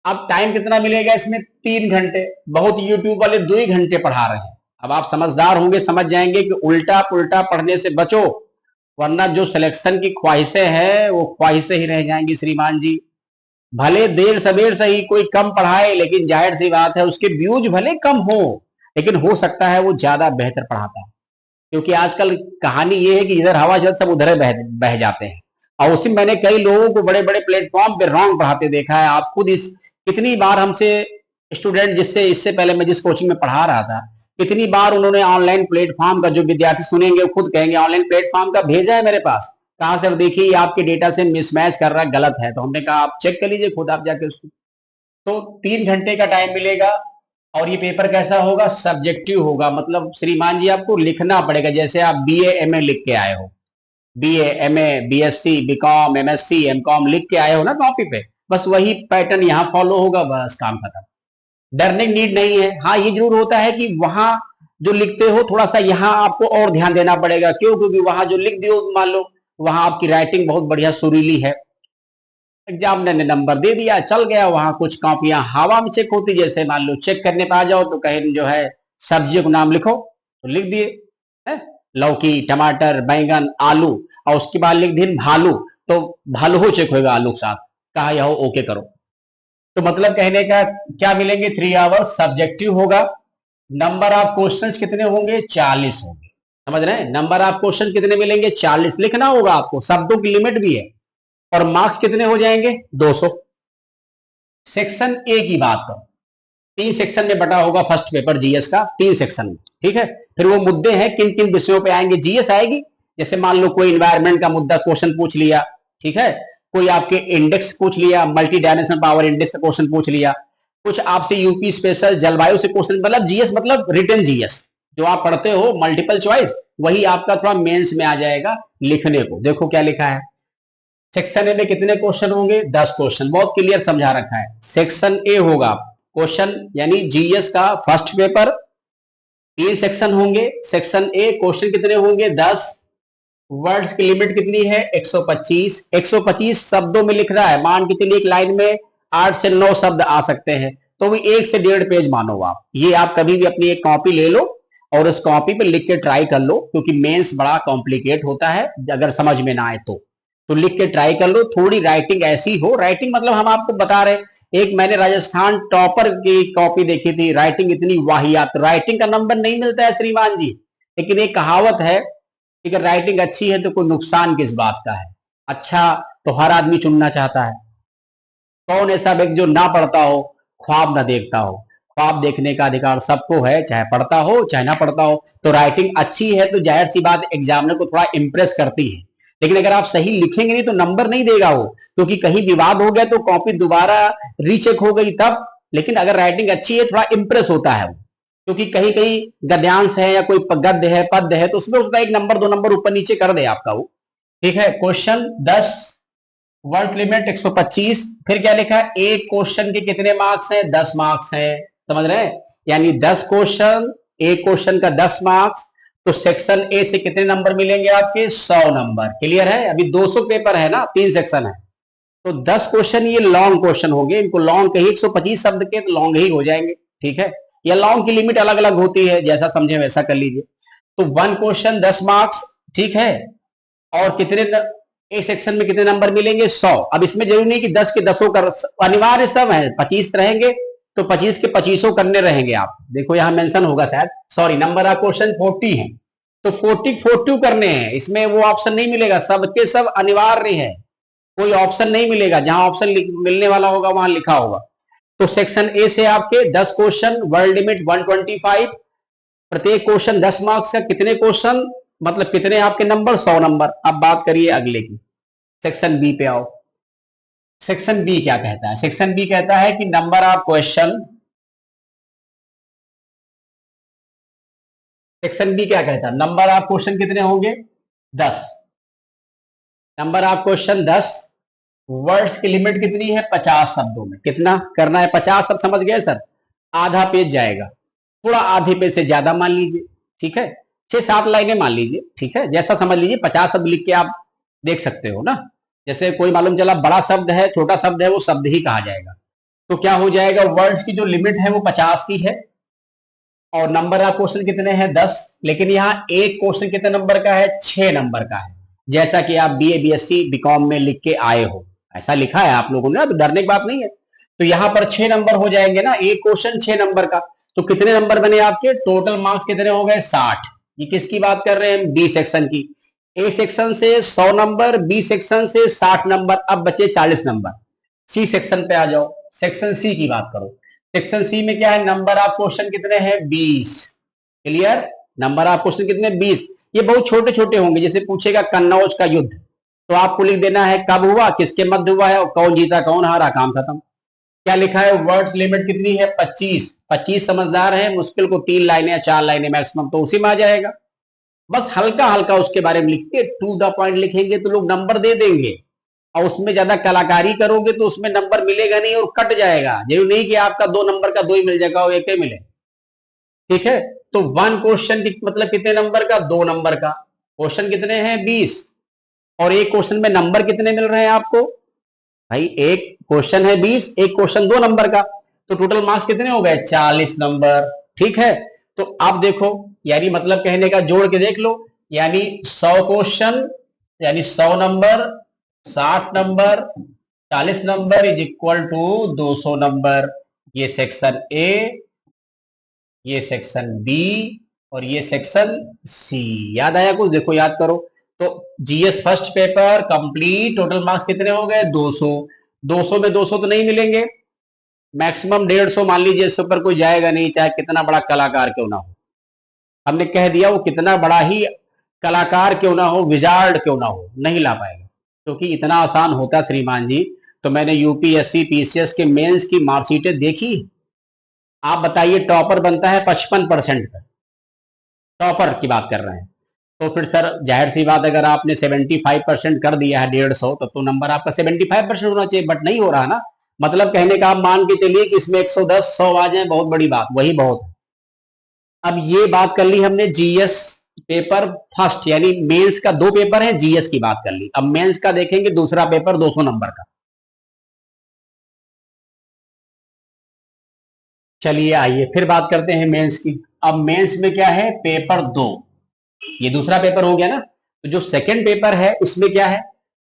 अब टाइम कितना मिलेगा इसमें, 3 घंटे। बहुत यूट्यूब वाले 2 ही घंटे पढ़ा रहे हैं। अब आप समझदार होंगे, समझ जाएंगे कि उल्टा पुल्टा पढ़ने से बचो, वरना जो सिलेक्शन की ख्वाहिशें हैं वो ख्वाहिशें ही रह जाएंगी श्रीमान जी। भले देर सबेर सही कोई कम पढ़ाए, लेकिन जाहिर सी बात है उसके व्यूज भले कम हो, लेकिन हो सकता है वो ज्यादा बेहतर पढ़ाता है। क्योंकि आजकल कहानी ये है कि इधर हवा चलती सब उधर बह जाते हैं। और उसी मैंने कई लोगों को बड़े बड़े प्लेटफॉर्म पे रॉन्ग पढ़ाते देखा है। आप खुद इस कितनी बार हमसे स्टूडेंट, जिससे इससे पहले मैं जिस कोचिंग में पढ़ा रहा था, कितनी बार उन्होंने ऑनलाइन प्लेटफॉर्म का, जो विद्यार्थी सुनेंगे वो खुद कहेंगे ऑनलाइन प्लेटफॉर्म का भेजा है मेरे पास, कहां से, देखिए आपके डेटा से मिसमैच कर रहा है, गलत है। तो हमने कहा आप चेक कर लीजिए खुद आप जाके उसको। तो 3 घंटे का टाइम मिलेगा। और ये पेपर कैसा होगा, सब्जेक्टिव होगा। मतलब श्रीमान जी आपको लिखना पड़ेगा, जैसे आप बीए एमए लिख के आए हो, BA MA BSc BCom MSc MCom लिख के आए हो ना कॉपी पे, बस वही पैटर्न यहाँ फॉलो होगा, बस काम खत्म। डरने की नीड नहीं है। हाँ ये जरूर होता है कि वहां जो लिखते हो थोड़ा सा यहाँ आपको और ध्यान देना पड़ेगा। क्यों, क्योंकि वहां जो लिख दियो, मान लो वहां आपकी राइटिंग बहुत बढ़िया सुरीली है, एग्जामिनर ने नंबर दे दिया, चल गया। वहां कुछ कॉपियां हवा में चेक होती, जैसे मान लो चेक करने पे आ जाओ तो कहीं जो है सब्जी को नाम लिखो, तो लिख दिए है, लौकी, टमाटर, बैंगन, आलू, और उसके बाद लिख दिए भालू, तो भालू हो चेक होगा आलू के साथ, कहा यह ओके करो। तो मतलब कहने का क्या मिलेंगे, 3 आवर्स सब्जेक्टिव होगा। नंबर ऑफ क्वेश्चंस कितने होंगे, 40 होंगे। समझ रहे हैं, नंबर ऑफ क्वेश्चन कितने मिलेंगे, 40 लिखना होगा आपको, शब्दों की लिमिट भी है। और मार्क्स कितने हो जाएंगे, 200। सेक्शन ए की बात करो, 3 सेक्शन में बटा होगा फर्स्ट पेपर जीएस का, 3 सेक्शन में, ठीक है। फिर वो मुद्दे हैं किन किन विषयों पे आएंगे, जीएस आएगी, जैसे मान लो कोई इन्वायरमेंट का मुद्दा क्वेश्चन पूछ लिया, ठीक है, कोई आपके इंडेक्स पूछ लिया, मल्टी डायमेंशनल पावर इंडेक्स का क्वेश्चन पूछ लिया, कुछ आपसे यूपी स्पेशल जलवायु से क्वेश्चन, मतलब जीएस मतलब रिटन जीएस जो आप पढ़ते हो मल्टीपल चॉइस, वही आपका थोड़ा मेंस में आ जाएगा लिखने को। देखो क्या लिखा है, सेक्शन ए में कितने क्वेश्चन होंगे, 10 क्वेश्चन, बहुत क्लियर समझा रखा है। सेक्शन ए होगा क्वेश्चन यानी जीएस का फर्स्ट पेपर, 3 सेक्शन होंगे। सेक्शन ए क्वेश्चन कितने होंगे, 10। वर्ड्स की लिमिट कितनी है, 125। 125 शब्दों में लिख रहा है, मान के चलिए एक लाइन में 8 से 9 शब्द आ सकते हैं, तो भी 1 से 1.5 पेज मानो आप। ये आप कभी भी अपनी एक कॉपी ले लो और उस कॉपी पे लिख के ट्राई कर लो, क्योंकि मेंस बड़ा कॉम्प्लिकेट होता है अगर समझ में ना आए तो लिख के ट्राई कर लो। थोड़ी राइटिंग ऐसी हो, राइटिंग मतलब हम आपको बता रहे, एक मैंने राजस्थान टॉपर की कॉपी देखी थी, राइटिंग इतनी वाहियात, राइटिंग का नंबर नहीं मिलता है श्रीमान जी, लेकिन एक कहावत है कि अगर राइटिंग अच्छी है तो कोई नुकसान किस बात का है, अच्छा तो हर आदमी चुनना चाहता है। कौन ऐसा व्यक्ति जो ना पढ़ता हो, ख्वाब ना देखता हो, ख्वाब देखने का अधिकार सबको है, चाहे पढ़ता हो चाहे ना पढ़ता हो। तो राइटिंग अच्छी है तो जाहिर सी बात एग्जामिनर को थोड़ा इंप्रेस करती है, लेकिन अगर आप सही लिखेंगे नहीं तो नंबर नहीं देगा वो, क्योंकि कहीं विवाद हो गया तो कॉपी दोबारा रीचेक हो गई तब। लेकिन अगर राइटिंग अच्छी है थोड़ा इंप्रेस होता है वो, क्योंकि कहीं कहीं गद्यांश है या कोई गद्य है पद्य है तो उसमें उसका 1 नंबर 2 नंबर ऊपर नीचे कर दे आपका वो, ठीक है। Question 10, word limit 125। फिर क्या लिखा है, एक क्वेश्चन के कितने मार्क्स हैं, 10 मार्क्स हैं। समझ रहे हैं, यानी 10 क्वेश्चन, एक क्वेश्चन का 10 मार्क्स, तो सेक्शन ए से कितने नंबर मिलेंगे आपके, 100 नंबर। क्लियर है, अभी 200 पेपर है ना, 3 सेक्शन है, तो 10 क्वेश्चन ये लॉन्ग क्वेश्चन होंगे, इनको लॉन्ग कहिए, 125 शब्द के तो लॉन्ग ही हो जाएंगे, ठीक है। या लॉन्ग की लिमिट अलग अलग होती है, जैसा समझे वैसा कर लीजिए। तो 1 क्वेश्चन 10 मार्क्स, ठीक है। और कितने एक सेक्शन में कितने नंबर मिलेंगे, 100। अब इसमें जरूरी नहीं कि 10 के 10 कर, अनिवार्य सब है, 25 रहेंगे तो 25 के 25 करने रहेंगे आप, देखो यहां मेंशन होगा शायद, सॉरी, नंबर ऑफ क्वेश्चन 40 है तो 40 करने हैं, इसमें वो ऑप्शन नहीं मिलेगा, सबके सब अनिवार्य है, कोई ऑप्शन नहीं मिलेगा, जहां ऑप्शन मिलने वाला होगा वहां लिखा होगा। तो सेक्शन ए से आपके 10 क्वेश्चन, वर्ल्ड लिमिट 125, प्रत्येक क्वेश्चन 10 मार्क्स का, कितने क्वेश्चन मतलब कितने आपके नंबर, 100 नंबर। अब बात करिए अगले की, सेक्शन बी पे आओ। सेक्शन बी क्या कहता है, सेक्शन बी कहता है कि number of question, section B क्या कहता है, नंबर ऑफ क्वेश्चन कितने होंगे, 10। नंबर ऑफ क्वेश्चन 10, वर्ड्स की लिमिट कितनी है, 50 शब्दों में कितना करना है, 50 शब्द, समझ गए सर, आधा पेज जाएगा, थोड़ा आधे पेज से ज्यादा मान लीजिए, ठीक है, 6-7 लाइनें मान लीजिए, ठीक है, जैसा समझ लीजिए, 50 शब्द लिख के आप देख सकते हो ना, जैसे कोई मालूम चला बड़ा शब्द है छोटा शब्द है वो शब्द ही कहा जाएगा। तो क्या हो जाएगा, वर्ड्स की जो लिमिट है वो 50 की है, और नंबर ऑफ क्वेश्चन कितने हैं, 10। लेकिन यहाँ एक क्वेश्चन कितने नंबर का है, 6 नंबर का है, जैसा कि आप बीए बीएससी बीकॉम में लिख के आए हो, ऐसा लिखा है आप लोगों ने ना, तो डरने की बात नहीं है। तो यहाँ पर 6 नंबर हो जाएंगे ना, एक क्वेश्चन 6 नंबर का, तो कितने नंबर बने आपके, टोटल मार्क्स कितने हो गए, 60। ये किसकी बात कर रहे हैं, बी सेक्शन की। ए सेक्शन से 100 नंबर, बी सेक्शन से 60 नंबर, अब बचे 40 नंबर। सी सेक्शन पे आ जाओ, सेक्शन सी की बात करो। सेक्शन सी में क्या है, नंबर ऑफ क्वेश्चन कितने हैं, 20। क्लियर, नंबर ऑफ क्वेश्चन कितने, 20। ये बहुत छोटे छोटे होंगे, जैसे पूछेगा कन्नौज का युद्ध, तो आपको लिख देना है कब हुआ, किसके मध्य हुआ है, और कौन जीता कौन हारा, काम खत्म। क्या लिखा है, वर्ड्स लिमिट कितनी है, 25। 25 समझदार है, मुश्किल को 3 लाइनें या 4 लाइनें मैक्सिमम, तो उसी में आ जाएगा। बस हल्का हल्का उसके बारे में लिखिए, टू द पॉइंट लिखेंगे तो लोग नंबर दे देंगे, और उसमें ज्यादा कलाकारी करोगे तो उसमें नंबर मिलेगा नहीं और कट जाएगा, जरूरी नहीं कि आपका 2 नंबर का 2 ही मिल जाएगा और 1 ही मिले, ठीक है। तो 1 क्वेश्चन मतलब कितने नंबर का, 2 नंबर का, क्वेश्चन कितने हैं, 20, और एक क्वेश्चन में नंबर कितने मिल रहे हैं आपको, भाई एक क्वेश्चन है 20, एक क्वेश्चन 2 नंबर का, तो टोटल मार्क्स कितने हो गए, 40 नंबर, ठीक है। तो आप देखो, यानी मतलब कहने का जोड़ के देख लो, यानी 100 क्वेश्चन, यानी 100 number, 60 number, 40 number is equal to 200 number. ये सेक्शन ए, ये सेक्शन बी, और ये सेक्शन सी। याद आया कुछ? देखो याद करो। तो GS first paper complete, total marks कितने हो गए? 200। 200 में 200 तो नहीं मिलेंगे, मैक्सिमम 150 मान लीजिए, इससे ऊपर कोई जाएगा नहीं, चाहे कितना बड़ा कलाकार क्यों ना हो। हमने कह दिया वो कितना बड़ा ही कलाकार क्यों ना हो, विजार्ड क्यों ना हो, नहीं ला पाएगा, क्योंकि इतना आसान होता श्रीमान जी। तो मैंने यूपीएससी पीसीएस के मेंस की मार्कशीटें देखी। आप बताइए, टॉपर बनता है 55% का, टॉपर की बात कर रहे हैं। तो फिर सर जाहिर सी बात, अगर आपने 75% कर दिया है 150, तब तो नंबर आपका 75% होना चाहिए, बट नहीं हो रहा ना। मतलब कहने का आप मान के चलिए कि इसमें 110 100 आ जाए, बहुत बड़ी बात, वही बहुत है। अब ये बात कर ली हमने जीएस पेपर फर्स्ट, यानी मेंस का 2 पेपर है, जीएस की बात कर ली। अब मेंस का देखेंगे, दूसरा पेपर 200 नंबर का। चलिए आइए फिर बात करते हैं मेंस की। अब मेंस में क्या है? पेपर 2, ये दूसरा पेपर हो गया ना। तो जो सेकंड पेपर है उसमें क्या है?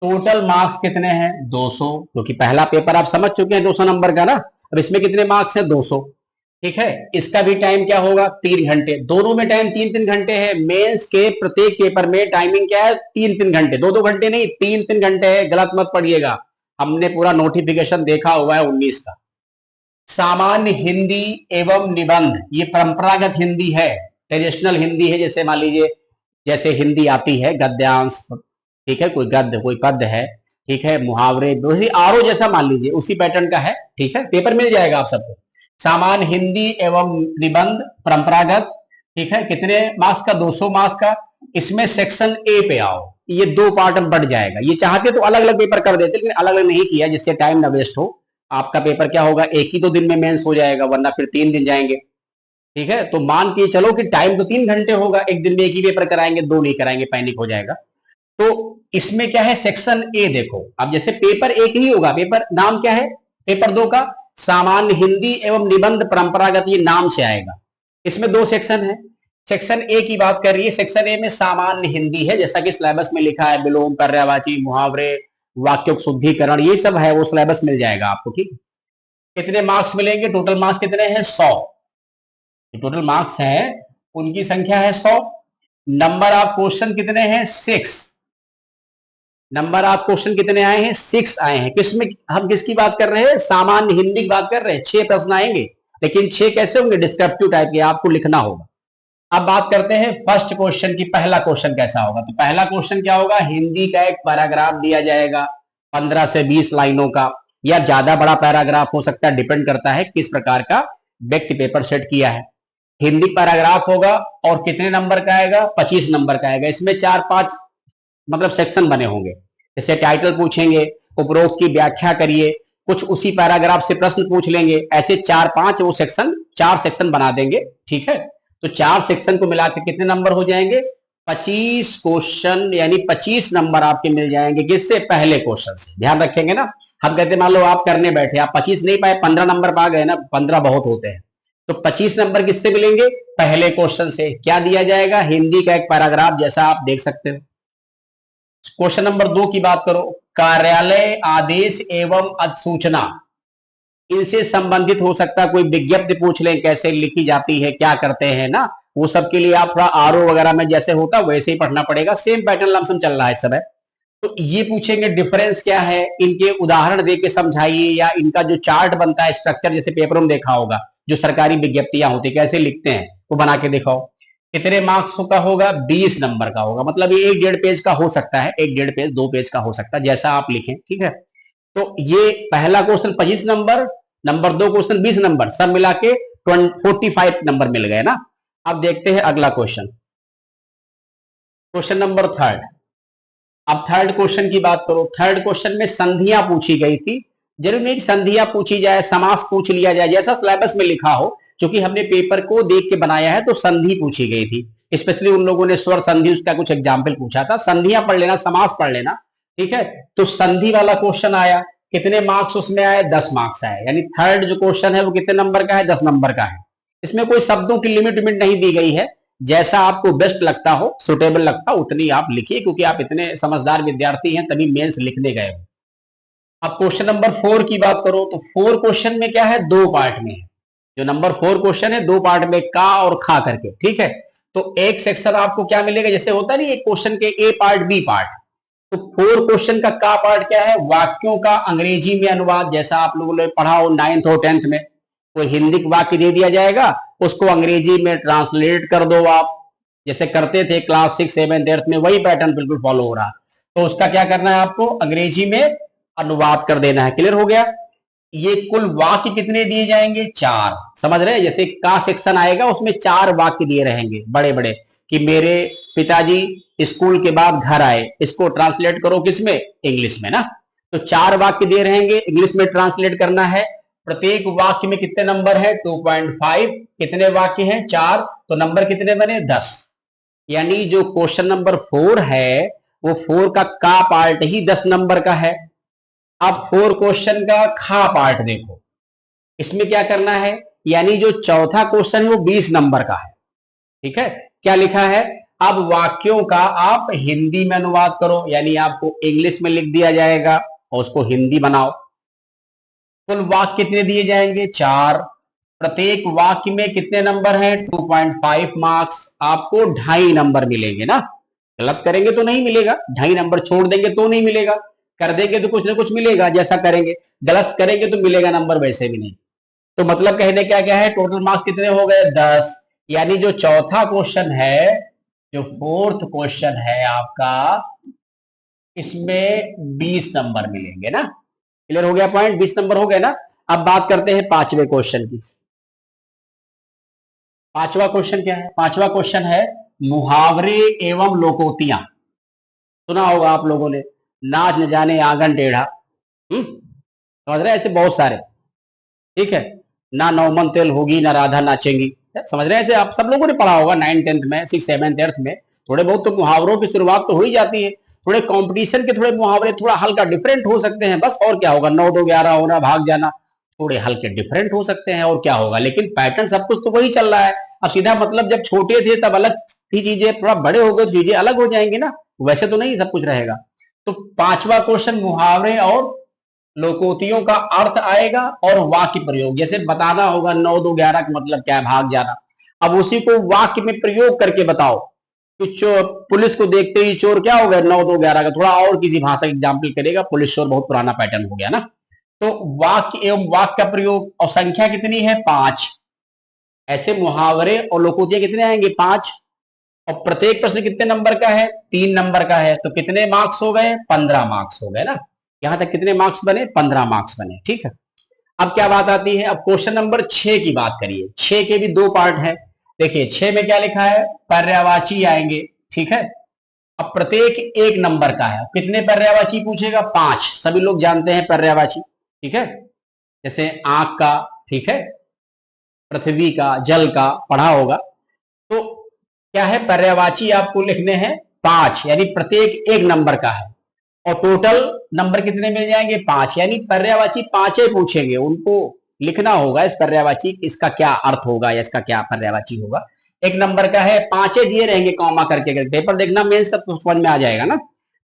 टोटल मार्क्स कितने हैं? 200, क्योंकि पहला पेपर आप समझ चुके हैं 200 नंबर का ना। अब इसमें कितने मार्क्स हैं? 200। ठीक है, इसका भी टाइम क्या होगा? 3 घंटे। दोनों में टाइम 3-3 घंटे है। मेंस के प्रत्येक पेपर में टाइमिंग क्या है? 3-3 घंटे, 2-2 घंटे नहीं, 3-3 घंटे है। गलत मत पढ़िएगा, हमने पूरा नोटिफिकेशन देखा हुआ है 19 का। सामान्य हिंदी एवं निबंध, ये परंपरागत हिंदी है, ट्रेडिशनल हिंदी है। जैसे मान लीजिए, जैसे हिंदी आती है गद्यांश, ठीक है, कोई गद्य कोई पद्य है, ठीक है, मुहावरे, आरो जैसा मान लीजिए, उसी पैटर्न का है। ठीक है, पेपर मिल जाएगा आप सबको। सामान्य हिंदी एवं निबंध परंपरागत, ठीक है, कितने मार्क्स का? 200 मार्क्स का। इसमें सेक्शन ए पे आओ, ये 2 पार्ट में बढ़ जाएगा। ये चाहते तो अलग अलग पेपर कर देते, लेकिन अलग अलग नहीं किया, जिससे टाइम ना वेस्ट हो। आपका पेपर क्या होगा? एक ही 2 दिन में मेंस हो जाएगा, वरना फिर 3 दिन जाएंगे। ठीक है, तो मान के चलो कि टाइम तो 3 घंटे होगा, एक दिन में एक ही पेपर कराएंगे, 2 नहीं कराएंगे, पैनिक हो जाएगा। तो इसमें क्या है? सेक्शन ए देखो। अब जैसे पेपर एक ही होगा, पेपर नाम क्या है पेपर 2 का? सामान्य हिंदी एवं निबंध परंपरागत, ये नाम से आएगा। इसमें 2 सेक्शन है। सेक्शन ए की बात कर रही है, सेक्शन ए में सामान्य हिंदी है, जैसा कि सिलेबस में लिखा है, विलोम, पर्यायवाची, मुहावरे, वाक्यों शुद्धिकरण, ये सब है, वो सिलेबस मिल जाएगा आपको। ठीक, कितने मार्क्स मिलेंगे? टोटल मार्क्स कितने हैं? 100। टोटल मार्क्स है, उनकी संख्या है 100। नंबर ऑफ क्वेश्चन कितने हैं? 6। नंबर ऑफ क्वेश्चन कितने आए हैं? 6 आए हैं। किसमें? हम किसकी बात कर रहे हैं? सामान्य हिंदी की बात कर रहे हैं। 6 प्रश्न आएंगे, लेकिन 6 कैसे होंगे? डिस्क्रिप्टिव टाइप के, आपको लिखना होगा। अब बात करते हैं फर्स्ट क्वेश्चन की। पहला क्वेश्चन कैसा होगा? तो पहला क्वेश्चन क्या होगा? हिंदी का एक पैराग्राफ दिया जाएगा, 15 से 20 लाइनों का, या ज्यादा बड़ा पैराग्राफ हो सकता है, डिपेंड करता है किस प्रकार का व्यक्ति पेपर सेट किया है। हिंदी पैराग्राफ होगा, और कितने नंबर का आएगा? 25 नंबर का आएगा। इसमें 4-5 मतलब सेक्शन बने होंगे। जैसे टाइटल पूछेंगे, उपरोक्त की व्याख्या करिए, कुछ उसी पैराग्राफ से प्रश्न पूछ लेंगे, ऐसे 4-5 वो सेक्शन, 4 सेक्शन बना देंगे। ठीक है, तो 4 सेक्शन को मिलाकर कितने नंबर हो जाएंगे? 25 क्वेश्चन, यानी 25 नंबर आपके मिल जाएंगे। किससे? पहले क्वेश्चन से। ध्यान रखेंगे ना। हम कहते मान लो आप करने बैठे, आप 25 नहीं पाए, 15 नंबर पा गए ना, 15 बहुत होते हैं। तो 25 नंबर किससे मिलेंगे? पहले क्वेश्चन से। क्या दिया जाएगा? हिंदी का एक पैराग्राफ, जैसा आप देख सकते हो। क्वेश्चन नंबर 2 की बात करो, कार्यालय आदेश एवं अधिसूचना, इनसे संबंधित हो सकता है कोई विज्ञप्ति पूछ लें, कैसे लिखी जाती है, क्या करते हैं ना, वो सब के लिए आप थोड़ा आरओ वगैरह में जैसे होता वैसे ही पढ़ना पड़ेगा। सेम पैटर्न लमसम चल रहा है इस समय। तो ये पूछेंगे डिफरेंस क्या है, इनके उदाहरण दे के समझाइए, या इनका जो चार्ट बनता है स्ट्रक्चर, जैसे पेपरों में देखा होगा, जो सरकारी विज्ञप्तियां होती कैसे लिखते हैं, वो बना के दिखाओ। कितने मार्क्स का होगा? 20 नंबर का होगा। मतलब ये 1-1.5 पेज का हो सकता है, 1-1.5 पेज, 2 पेज का हो सकता है, जैसा आप लिखें। ठीक है, तो ये पहला question 25 number, number 2 question 20 number, सब मिला के 45 नंबर मिल गए ना। अब देखते हैं अगला क्वेश्चन, क्वेश्चन नंबर 3। अब थर्ड क्वेश्चन की बात करो। थर्ड क्वेश्चन में संधियां पूछी गई थी। जरूरी नहीं संधियां पूछी जाए, समास पूछ लिया जाए, जैसा सिलेबस में लिखा हो। क्योंकि हमने पेपर को देख के बनाया है, तो संधि पूछी गई थी। स्पेशली उन लोगों ने स्वर संधि, उसका कुछ एग्जाम्पल पूछा था। संधियां पढ़ लेना, समास पढ़ लेना। ठीक है, तो संधि वाला क्वेश्चन आया, कितने मार्क्स उसमें आए? 10 मार्क्स आए। यानी थर्ड जो क्वेश्चन है वो कितने नंबर का है? 10 नंबर का है। इसमें कोई शब्दों की लिमिट विमिट नहीं दी गई है, जैसा आपको बेस्ट लगता हो, सुटेबल लगता हो उतनी आप लिखिए, क्योंकि आप इतने समझदार विद्यार्थी हैं तभी मेंस लिखने गए हो। अब क्वेश्चन नंबर 4 की बात करो तो 4 क्वेश्चन में क्या है, दो पार्ट में है। जो नंबर 4 क्वेश्चन है दो पार्ट में, का और खा करके, ठीक है। तो एक सेक्शन आपको क्या मिलेगा, जैसे होता नहीं एक क्वेश्चन के ए पार्ट बी पार्ट, तो 4 क्वेश्चन का पार्ट क्या है, वाक्यों का अंग्रेजी में अनुवाद। जैसा आप लोगों ने पढ़ा हो 9th और 10th में, कोई हिंदी वाक्य दे दिया जाएगा, उसको अंग्रेजी में ट्रांसलेट कर दो आप, जैसे करते थे क्लास 6 7 8 में, वही पैटर्न बिल्कुल फॉलो हो रहा। तो उसका क्या करना है, आपको अंग्रेजी में अनुवाद कर देना है। क्लियर हो गया। ये कुल वाक्य कितने दिए जाएंगे, 4। समझ रहे हैं, जैसे का सेक्शन आएगा उसमें 4 वाक्य दिए रहेंगे बड़े बड़े, कि मेरे पिताजी स्कूल के बाद घर आए, इसको ट्रांसलेट करो किसमें, इंग्लिश में ना। तो 4 वाक्य दिए रहेंगे, इंग्लिश में ट्रांसलेट करना है। प्रत्येक वाक्य में कितने नंबर है, 2.5। कितने वाक्य हैं, 4, तो नंबर कितने बने, 10। यानी जो क्वेश्चन नंबर 4 है वो 4 का पार्ट ही 10 नंबर का है। अब 4 क्वेश्चन का खा पार्ट देखो, इसमें क्या करना है, यानी जो चौथा क्वेश्चन है वो 20 नंबर का है। ठीक है, क्या लिखा है, अब वाक्यों का आप हिंदी में अनुवाद करो, यानी आपको इंग्लिश में लिख दिया जाएगा और उसको हिंदी बनाओ। कुल वाक्य कितने दिए जाएंगे, 4। प्रत्येक वाक्य में कितने नंबर हैं, 2.5 मार्क्स। आपको 2.5 नंबर मिलेंगे ना, गलत करेंगे तो नहीं मिलेगा, 2.5 नंबर छोड़ देंगे तो नहीं मिलेगा, कर देंगे तो कुछ ना कुछ मिलेगा जैसा करेंगे, गलत करेंगे तो मिलेगा नंबर वैसे भी नहीं। तो मतलब कहने क्या क्या है, टोटल मार्क्स कितने हो गए, 10। यानी जो चौथा क्वेश्चन है, जो 4th क्वेश्चन है आपका, इसमें 20 नंबर मिलेंगे ना। क्लियर हो गया पॉइंट, 20 नंबर हो गए ना। अब बात करते हैं पांचवें क्वेश्चन की। पांचवा क्वेश्चन क्या है, पांचवा क्वेश्चन है मुहावरे एवं लोकोक्तियां। सुना होगा आप लोगों ने, नाच न जाने आंगन टेढ़ा, समझ रहे हैं, ऐसे बहुत सारे। ठीक है, ना नौमन तेल होगी ना राधा नाचेंगी, समझ रहे हैं, ऐसे आप सब लोगों ने पढ़ा होगा 9th 10th में, 6 7th 8th में। थोड़े बहुत तो मुहावरों की शुरुआत तो हो ही जाती है। थोड़े कंपटीशन के थोड़े मुहावरे थोड़ा हल्का डिफरेंट हो सकते हैं, बस और क्या होगा, 9 2 11 होना, भाग जाना, थोड़े हल्के डिफरेंट हो सकते हैं और क्या होगा, लेकिन पैटर्न सब कुछ तो वही चल रहा है। अब सीधा मतलब जब छोटे थे तब अलग थी चीजें, थोड़ा बड़े हो गए चीजें अलग हो जाएंगी ना, वैसे तो नहीं सब कुछ रहेगा। तो पांचवा क्वेश्चन मुहावरे और लोकोक्तियों का अर्थ आएगा और वाक्य प्रयोग, जैसे बताना होगा 9 2 11 का मतलब क्या है, भाग जाना। अब उसी को वाक्य में प्रयोग करके बताओ कि चोर, पुलिस को देखते ही चोर क्या हो गया, 9 2 11 का, थोड़ा और किसी भाषा एग्जाम्पल करेगा, पुलिस चोर बहुत पुराना पैटर्न हो गया ना। तो वाक्य एवं वाक्य का प्रयोग, और संख्या कितनी है, 5। ऐसे मुहावरे और लोकोक्तियां कितने आएंगे, 5। और प्रत्येक प्रश्न कितने नंबर का है, 3 नंबर का है, तो कितने मार्क्स हो गए, 15 मार्क्स हो गए ना। यहां तक कितने मार्क्स बने, 15 मार्क्स बने। ठीक है, अब क्या बात आती है, अब क्वेश्चन नंबर 6 की बात करिए। 6 के भी दो पार्ट है। देखिए 6 में क्या लिखा है, पर्यायवाची आएंगे। ठीक है, अब प्रत्येक 1 नंबर का है, कितने पर्यायवाची पूछेगा, 5। सभी लोग जानते हैं पर्यायवाची। ठीक है, जैसे आंख का, ठीक है, पृथ्वी का, जल का, पढ़ा होगा। तो क्या है, पर्यायवाची आपको लिखने हैं 5, यानी प्रत्येक 1 नंबर का है। और टोटल नंबर कितने मिल जाएंगे, 5, यानी पर्यायवाची 5 ही पूछेंगे, उनको लिखना होगा इस पर्यायवाची इसका क्या अर्थ होगा या इसका क्या पर्यायवाची होगा। 1 नंबर का है, 5 दिए रहेंगे कॉमा करके, पेपर देखना मेंस का तो समझ में आ जाएगा ना।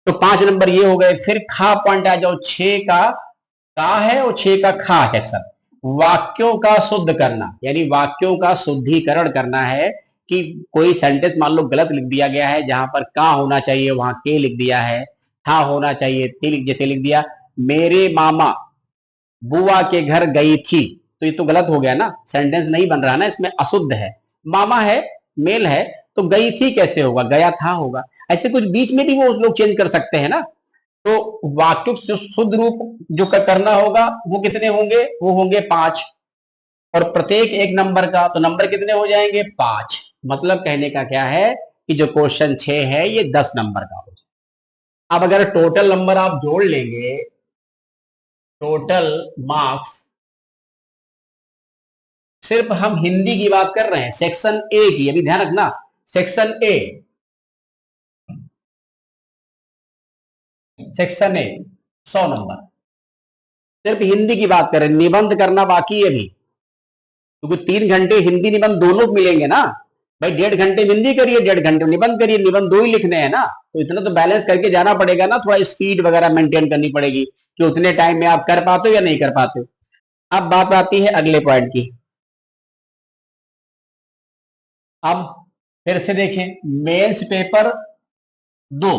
तो 5 नंबर ये हो गए। फिर खा पॉइंट आ जाओ, 6 का है और 6 का खा सेक्शन, वाक्यों का शुद्ध करना, यानी वाक्यों का शुद्धिकरण करना है। कि कोई सेंटेंस मान लो गलत लिख दिया गया है, जहां पर का होना चाहिए वहां के लिख दिया है, था होना चाहिए थी, जैसे लिख दिया मेरे मामा बुआ के घर गई थी, तो ये तो गलत हो गया ना, सेंटेंस नहीं बन रहा ना, इसमें अशुद्ध है। मामा है, मेल है, तो गई थी कैसे होगा, गया था होगा। ऐसे कुछ बीच में भी वो लोग चेंज कर सकते हैं ना। तो वाक्य जो शुद्ध रूप जो करना होगा वो कितने होंगे, वो होंगे 5। और प्रत्येक 1 नंबर का, तो नंबर कितने हो जाएंगे, 5। मतलब कहने का क्या है कि जो क्वेश्चन 6 है ये 10 नंबर का हो जाए। अब अगर टोटल नंबर आप जोड़ लेंगे, टोटल मार्क्स, सिर्फ हम हिंदी की बात कर रहे हैं, सेक्शन ए की, अभी ध्यान रखना, section A, section A 100 number, सिर्फ हिंदी की बात करें, निबंध करना बाकी है अभी। क्योंकि 3 घंटे हिंदी निबंध दोनों मिलेंगे ना भाई। 1.5 घंटे हिंदी करिए, 1.5 घंटे निबंध करिए, निबंध दो ही लिखने हैं ना, तो इतना तो बैलेंस करके जाना पड़ेगा ना, थोड़ा स्पीड वगैरह मेंटेन करनी पड़ेगी कि उतने टाइम में आप कर पाते हो या नहीं कर पाते हो। अब बात आती है अगले पॉइंट की। अब फिर से देखें, मेंस पेपर 2,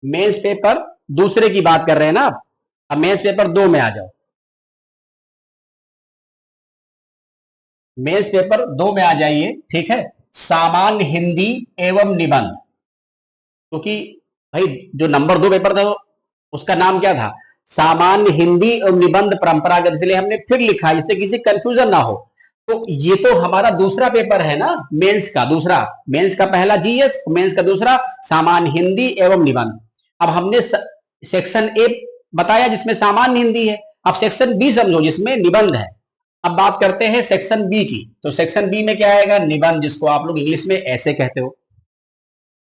मेंस पेपर दूसरे की बात कर रहे हैं ना आप। अब मेंस पेपर 2 में आ जाओ। मेंस पेपर 2 में आ जाइए, ठीक है। सामान्य हिंदी एवं निबंध, क्योंकि भाई जो नंबर 2 पेपर था उसका नाम क्या था, सामान्य हिंदी एवं निबंध परंपरागत, इसलिए हमने फिर लिखा जिससे किसी कंफ्यूजन ना हो। तो ये तो हमारा दूसरा पेपर है ना, मेंस का दूसरा। मेंस का पहला जीएस, मेंस का दूसरा सामान्य हिंदी एवं निबंध। अब हमने सेक्शन ए बताया जिसमें सामान्य हिंदी है, अब सेक्शन बी समझो जिसमें निबंध है। अब बात करते हैं सेक्शन बी की। तो सेक्शन बी में क्या आएगा, निबंध, जिसको आप लोग इंग्लिश में ऐसे कहते हो।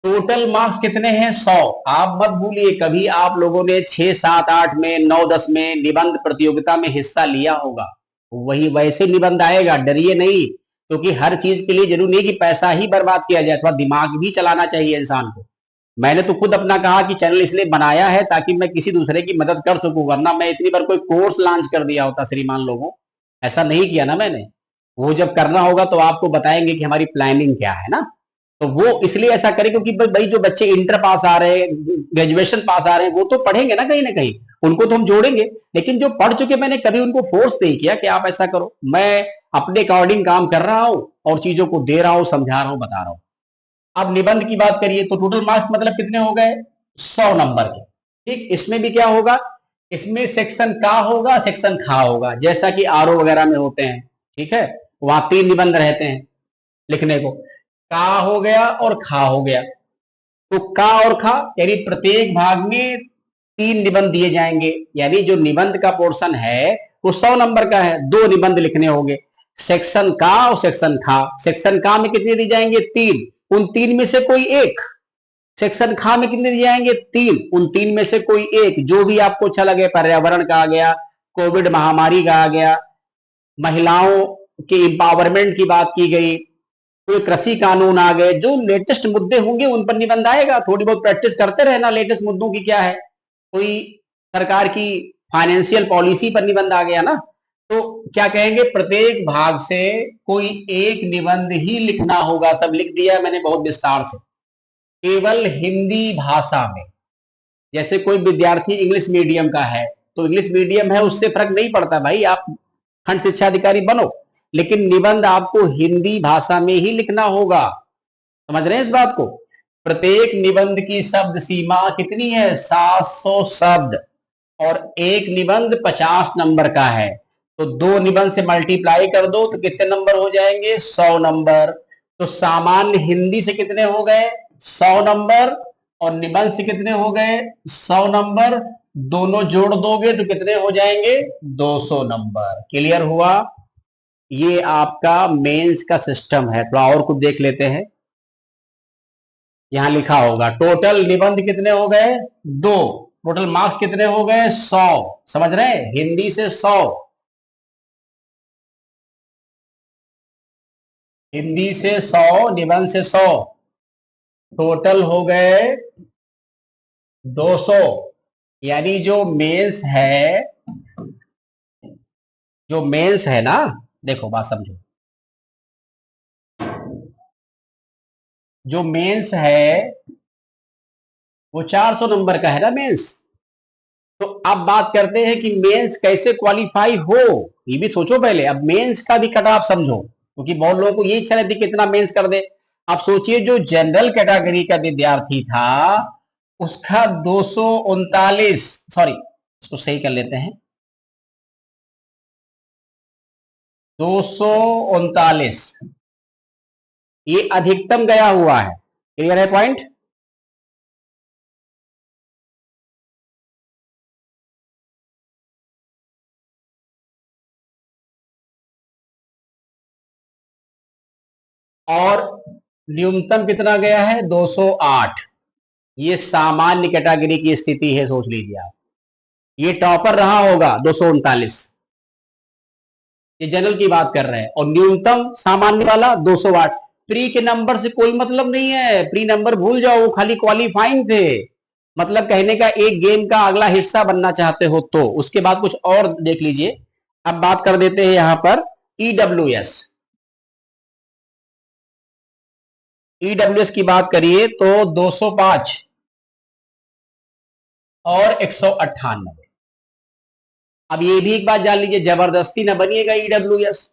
टोटल मार्क्स कितने हैं, 100। आप मत भूलिए कभी आप लोगों ने 6, 7, 8 में, 9, 10 में निबंध प्रतियोगिता में हिस्सा लिया होगा, वही वैसे निबंध आएगा, डरिए नहीं। क्योंकि हर चीज के लिए जरूरी नहीं कि पैसा ही बर्बाद किया जाए, थोड़ा दिमाग भी चलाना चाहिए इंसान को। मैंने तो खुद अपना कहा कि चैनल इसलिए बनाया है ताकि मैं किसी दूसरे की मदद कर सकूं, वरना मैं इतनी बार कोई कोर्स लॉन्च कर दिया होता श्रीमान लोगों। ऐसा नहीं किया ना मैंने। वो जब करना होगा तो आपको बताएंगे कि हमारी प्लानिंग क्या है ना। तो वो इसलिए ऐसा करें क्योंकि भाई जो बच्चे इंटर पास आ रहे हैं, ग्रेजुएशन पास आ रहे हैं, वो तो पढ़ेंगे ना कहीं ना कहीं, उनको तो हम जोड़ेंगे। लेकिन जो पढ़ चुके, मैंने कभी उनको फोर्स नहीं किया कि आप ऐसा करो। मैं अपने अकॉर्डिंग काम कर रहा हूं और चीजों को दे रहा हूं, समझा रहा हूं, बता रहा हूं। अब निबंध की बात करिए तो टोटल मार्क्स मतलब कितने हो गए, 100 नंबर के। ठीक, इसमें भी क्या होगा, इसमें सेक्शन का होगा, सेक्शन खा होगा, जैसा कि आरओ वगैरह में होते हैं। ठीक है, वहां 3 निबंध रहते हैं लिखने को, का हो गया और खा हो गया। तो का और खा यानी प्रत्येक भाग में 3 निबंध दिए जाएंगे, यानी जो निबंध का पोर्शन है वो 100 नंबर का है, 2 निबंध लिखने होंगे, सेक्शन का और सेक्शन खा। सेक्शन का में कितने दिए जाएंगे, 3, उन 3 में से कोई एक। सेक्शन खा में कितने दिए जाएंगे, 3, उन 3 में से कोई एक, जो भी आपको अच्छा लगे। पर्यावरण का आ गया, कोविड महामारी का आ गया, महिलाओं के एम्पावरमेंट की बात की गई, कोई कृषि कानून आ गए, जो लेटेस्ट मुद्दे होंगे उन पर निबंध आएगा। थोड़ी बहुत प्रैक्टिस करते रहना, लेटेस्ट मुद्दों की क्या है, कोई सरकार की फाइनेंशियल पॉलिसी पर निबंध आ गया ना, तो क्या कहेंगे, प्रत्येक भाग से कोई एक निबंध ही लिखना होगा। सब लिख दिया मैंने बहुत विस्तार से, केवल हिंदी भाषा में। जैसे कोई विद्यार्थी इंग्लिश मीडियम का है तो इंग्लिश मीडियम है, उससे फर्क नहीं पड़ता भाई, आप खंड शिक्षा अधिकारी बनो, लेकिन निबंध आपको हिंदी भाषा में ही लिखना होगा। समझ रहे हैं इस बात को। प्रत्येक निबंध की शब्द सीमा कितनी है, 700 शब्द, और एक निबंध 50 नंबर का है। तो 2 निबंध से मल्टीप्लाई कर दो तो कितने नंबर हो जाएंगे, 100 नंबर। तो सामान्य हिंदी से कितने हो गए, 100 नंबर, और निबंध से कितने हो गए, 100 नंबर। दोनों जोड़ दोगे तो कितने हो जाएंगे, 200 नंबर। क्लियर हुआ। ये आपका मेंस का सिस्टम है। थोड़ा और कुछ देख लेते हैं। यहां लिखा होगा टोटल निबंध कितने हो गए, 2, टोटल मार्क्स कितने हो गए, 100। समझ रहे हैं, हिंदी से 100, हिंदी से 100, निबंध से 100, टोटल हो गए 200। यानी जो मेंस है, जो मेंस है ना, देखो बात समझो, जो मेंस है वो 400 नंबर का है ना मेंस। तो अब बात करते हैं कि मेंस कैसे क्वालिफाई हो, ये भी सोचो पहले। अब मेंस का भी कट ऑफ समझो, क्योंकि बहुत लोगों को ये इच्छा रहती है कि इतना मेंस कर दे। आप सोचिए जो जनरल कैटेगरी का विद्यार्थी था उसका 239, सॉरी इसको सही कर लेते हैं, 239, ये अधिकतम गया हुआ है। क्लियर है पॉइंट। और न्यूनतम कितना गया है, 208। ये सामान्य कैटेगरी की स्थिति है, सोच लीजिए आप। ये टॉपर रहा होगा 239। ये जनरल की बात कर रहे हैं। और न्यूनतम सामान्य वाला 208। प्री के नंबर से कोई मतलब नहीं है, प्री नंबर भूल जाओ, वो खाली क्वालिफाइंग थे। मतलब कहने का एक गेम का अगला हिस्सा बनना चाहते हो तो उसके बाद कुछ और देख लीजिए। अब बात कर देते हैं यहां पर ईडब्ल्यूएस। ईडब्ल्यूएस की बात करिए तो 205 और 198। अब ये भी एक बात जान लीजिए, जबरदस्ती ना बनिएगा ईडब्ल्यूएस,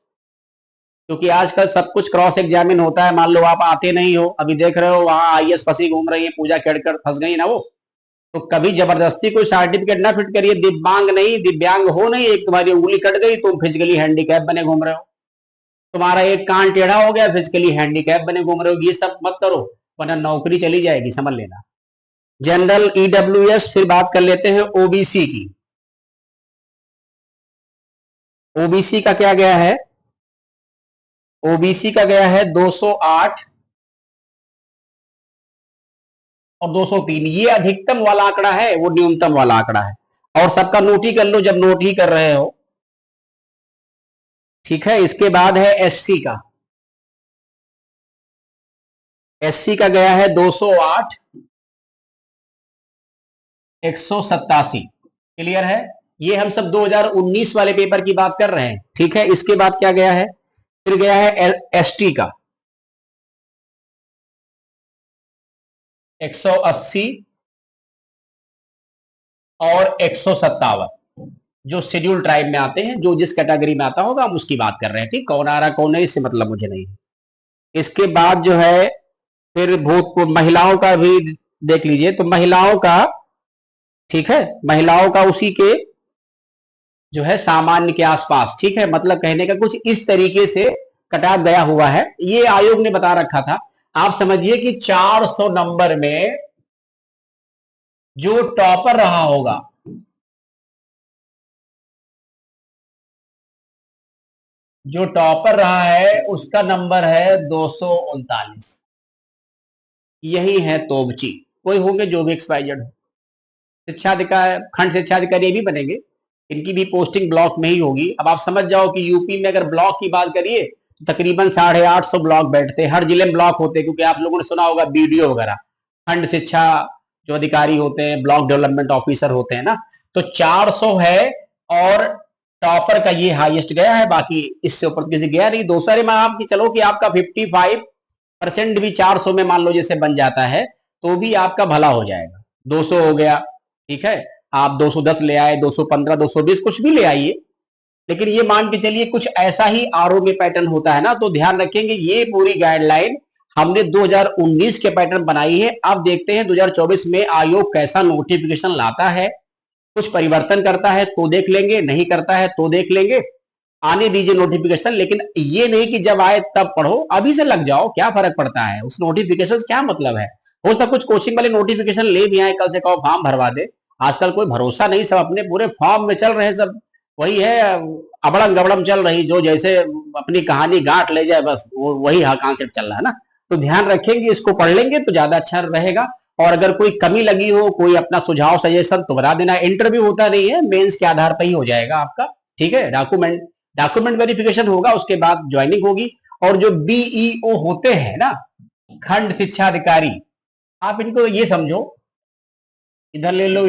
क्योंकि आजकल सब कुछ क्रॉस एग्जामिन होता है। मान लो आप आते नहीं हो, अभी देख रहे हो वहां आईएएस फंसी घूम रही है, पूजा खेड़कर फंस गई ना वो, तो कभी जबरदस्ती कोई सर्टिफिकेट ना फिट करिए। दिव्यांग नहीं, दिव्यांग हो नहीं, एक तुम्हारी उंगली कट गई तुम फिजिकली हैंडीकैप बने घूम रहे हो, तुम्हारा एक कान टेढ़ा हो गया फिजिकली हैंडीकैप बने घूम रहे हो, ये सब मत करो, वरना नौकरी चली जाएगी, समझ लेना। General EWS. फिर बात कर लेते हैं ओबीसी की। ओबीसी का क्या गया है? ओबीसी का गया है 208 और 203। ये अधिकतम वाला आंकड़ा है, वो न्यूनतम वाला आंकड़ा है। और सबका नोट ही कर लो जब नोट ही कर रहे हो, ठीक है। इसके बाद है एससी का। एससी का गया है 208 187। क्लियर है? ये हम सब 2019 वाले पेपर की बात कर रहे हैं, ठीक है। इसके बाद क्या गया है? फिर गया है एसटी का 180 और 157। जो शेड्यूल ट्राइब में आते हैं, जो जिस कैटेगरी में आता होगा हम उसकी बात कर रहे हैं, ठीक। कौन आ रहा कौन नहीं इससे मतलब मुझे नहीं। इसके बाद जो है फिर भूतपूर्व महिलाओं का भी देख लीजिए, तो महिलाओं का, ठीक है, महिलाओं का उसी के जो है सामान्य के आसपास, ठीक है। मतलब कहने का कुछ इस तरीके से कटा गया हुआ है, ये आयोग ने बता रखा था। आप समझिए कि 400 नंबर में जो टॉपर रहा होगा, जो टॉपर रहा है उसका नंबर है 239। यही है तोबची। कोई होंगे जो भी एक्सपाइजर्ड हो, शिक्षा अधिकारी, खंड शिक्षा अधिकारी भी बनेंगे, इनकी भी पोस्टिंग ब्लॉक में ही होगी। अब आप समझ जाओ कि यूपी में अगर ब्लॉक की बात करिए तो तकरीबन 850 ब्लॉक बैठते हैं, हर जिले में ब्लॉक होते हैं, क्योंकि आप लोगों ने सुना होगा बीडीओ वगैरह, खंड शिक्षा जो अधिकारी होते हैं, ब्लॉक डेवलपमेंट ऑफिसर होते हैं ना, तो 400 है। और टॉपर का ये हाईएस्ट गया है, बाकी इससे ऊपर किसी गया नहीं। दूसरे में आप चलो कि आपका 55% भी 400 में मान लो जैसे बन जाता है तो भी आपका भला हो जाएगा। 200 हो गया, ठीक है। आप 210 ले आए, 215, 220 कुछ भी ले आइए, लेकिन ये मान के चलिए कुछ ऐसा ही आरओ पैटर्न होता है ना, तो ध्यान रखेंगे ये पूरी गाइडलाइन हमने 2019 के पैटर्न बनाई है। अब देखते हैं 2024 में आयोग कैसा नोटिफिकेशन लाता है, कुछ परिवर्तन करता है तो देख लेंगे, नहीं करता है तो देख लेंगे। आने दीजिए नोटिफिकेशन, लेकिन ये नहीं कि जब आए तब पढ़ो, अभी से लग जाओ, क्या फर्क पड़ता है उस नोटिफिकेशन क्या मतलब है। हो सकता कुछ कोचिंग वाले नोटिफिकेशन ले भी आए, कल से कहो फॉर्म भरवा दे। आजकल कोई भरोसा नहीं, सब अपने पूरे फॉर्म में चल रहे हैं, सब वही है, अबड़म गबड़म चल रही, जो जैसे अपनी कहानी गांठ ले जाए बस वो वही कॉन्सेप्ट चल रहा है ना। तो ध्यान रखेंगे, इसको पढ़ लेंगे तो ज्यादा अच्छा रहेगा। और अगर कोई कमी लगी हो, कोई अपना सुझाव सजेशन तो बता देना। इंटरव्यू होता नहीं है, मेंस के आधार पर ही हो जाएगा आपका, ठीक है। डॉक्यूमेंट वेरिफिकेशन होगा, उसके बाद ज्वाइनिंग होगी। और जो बीईओ होते हैं ना, खंड शिक्षा अधिकारी, आप इनको ये समझो, इधर ले लो,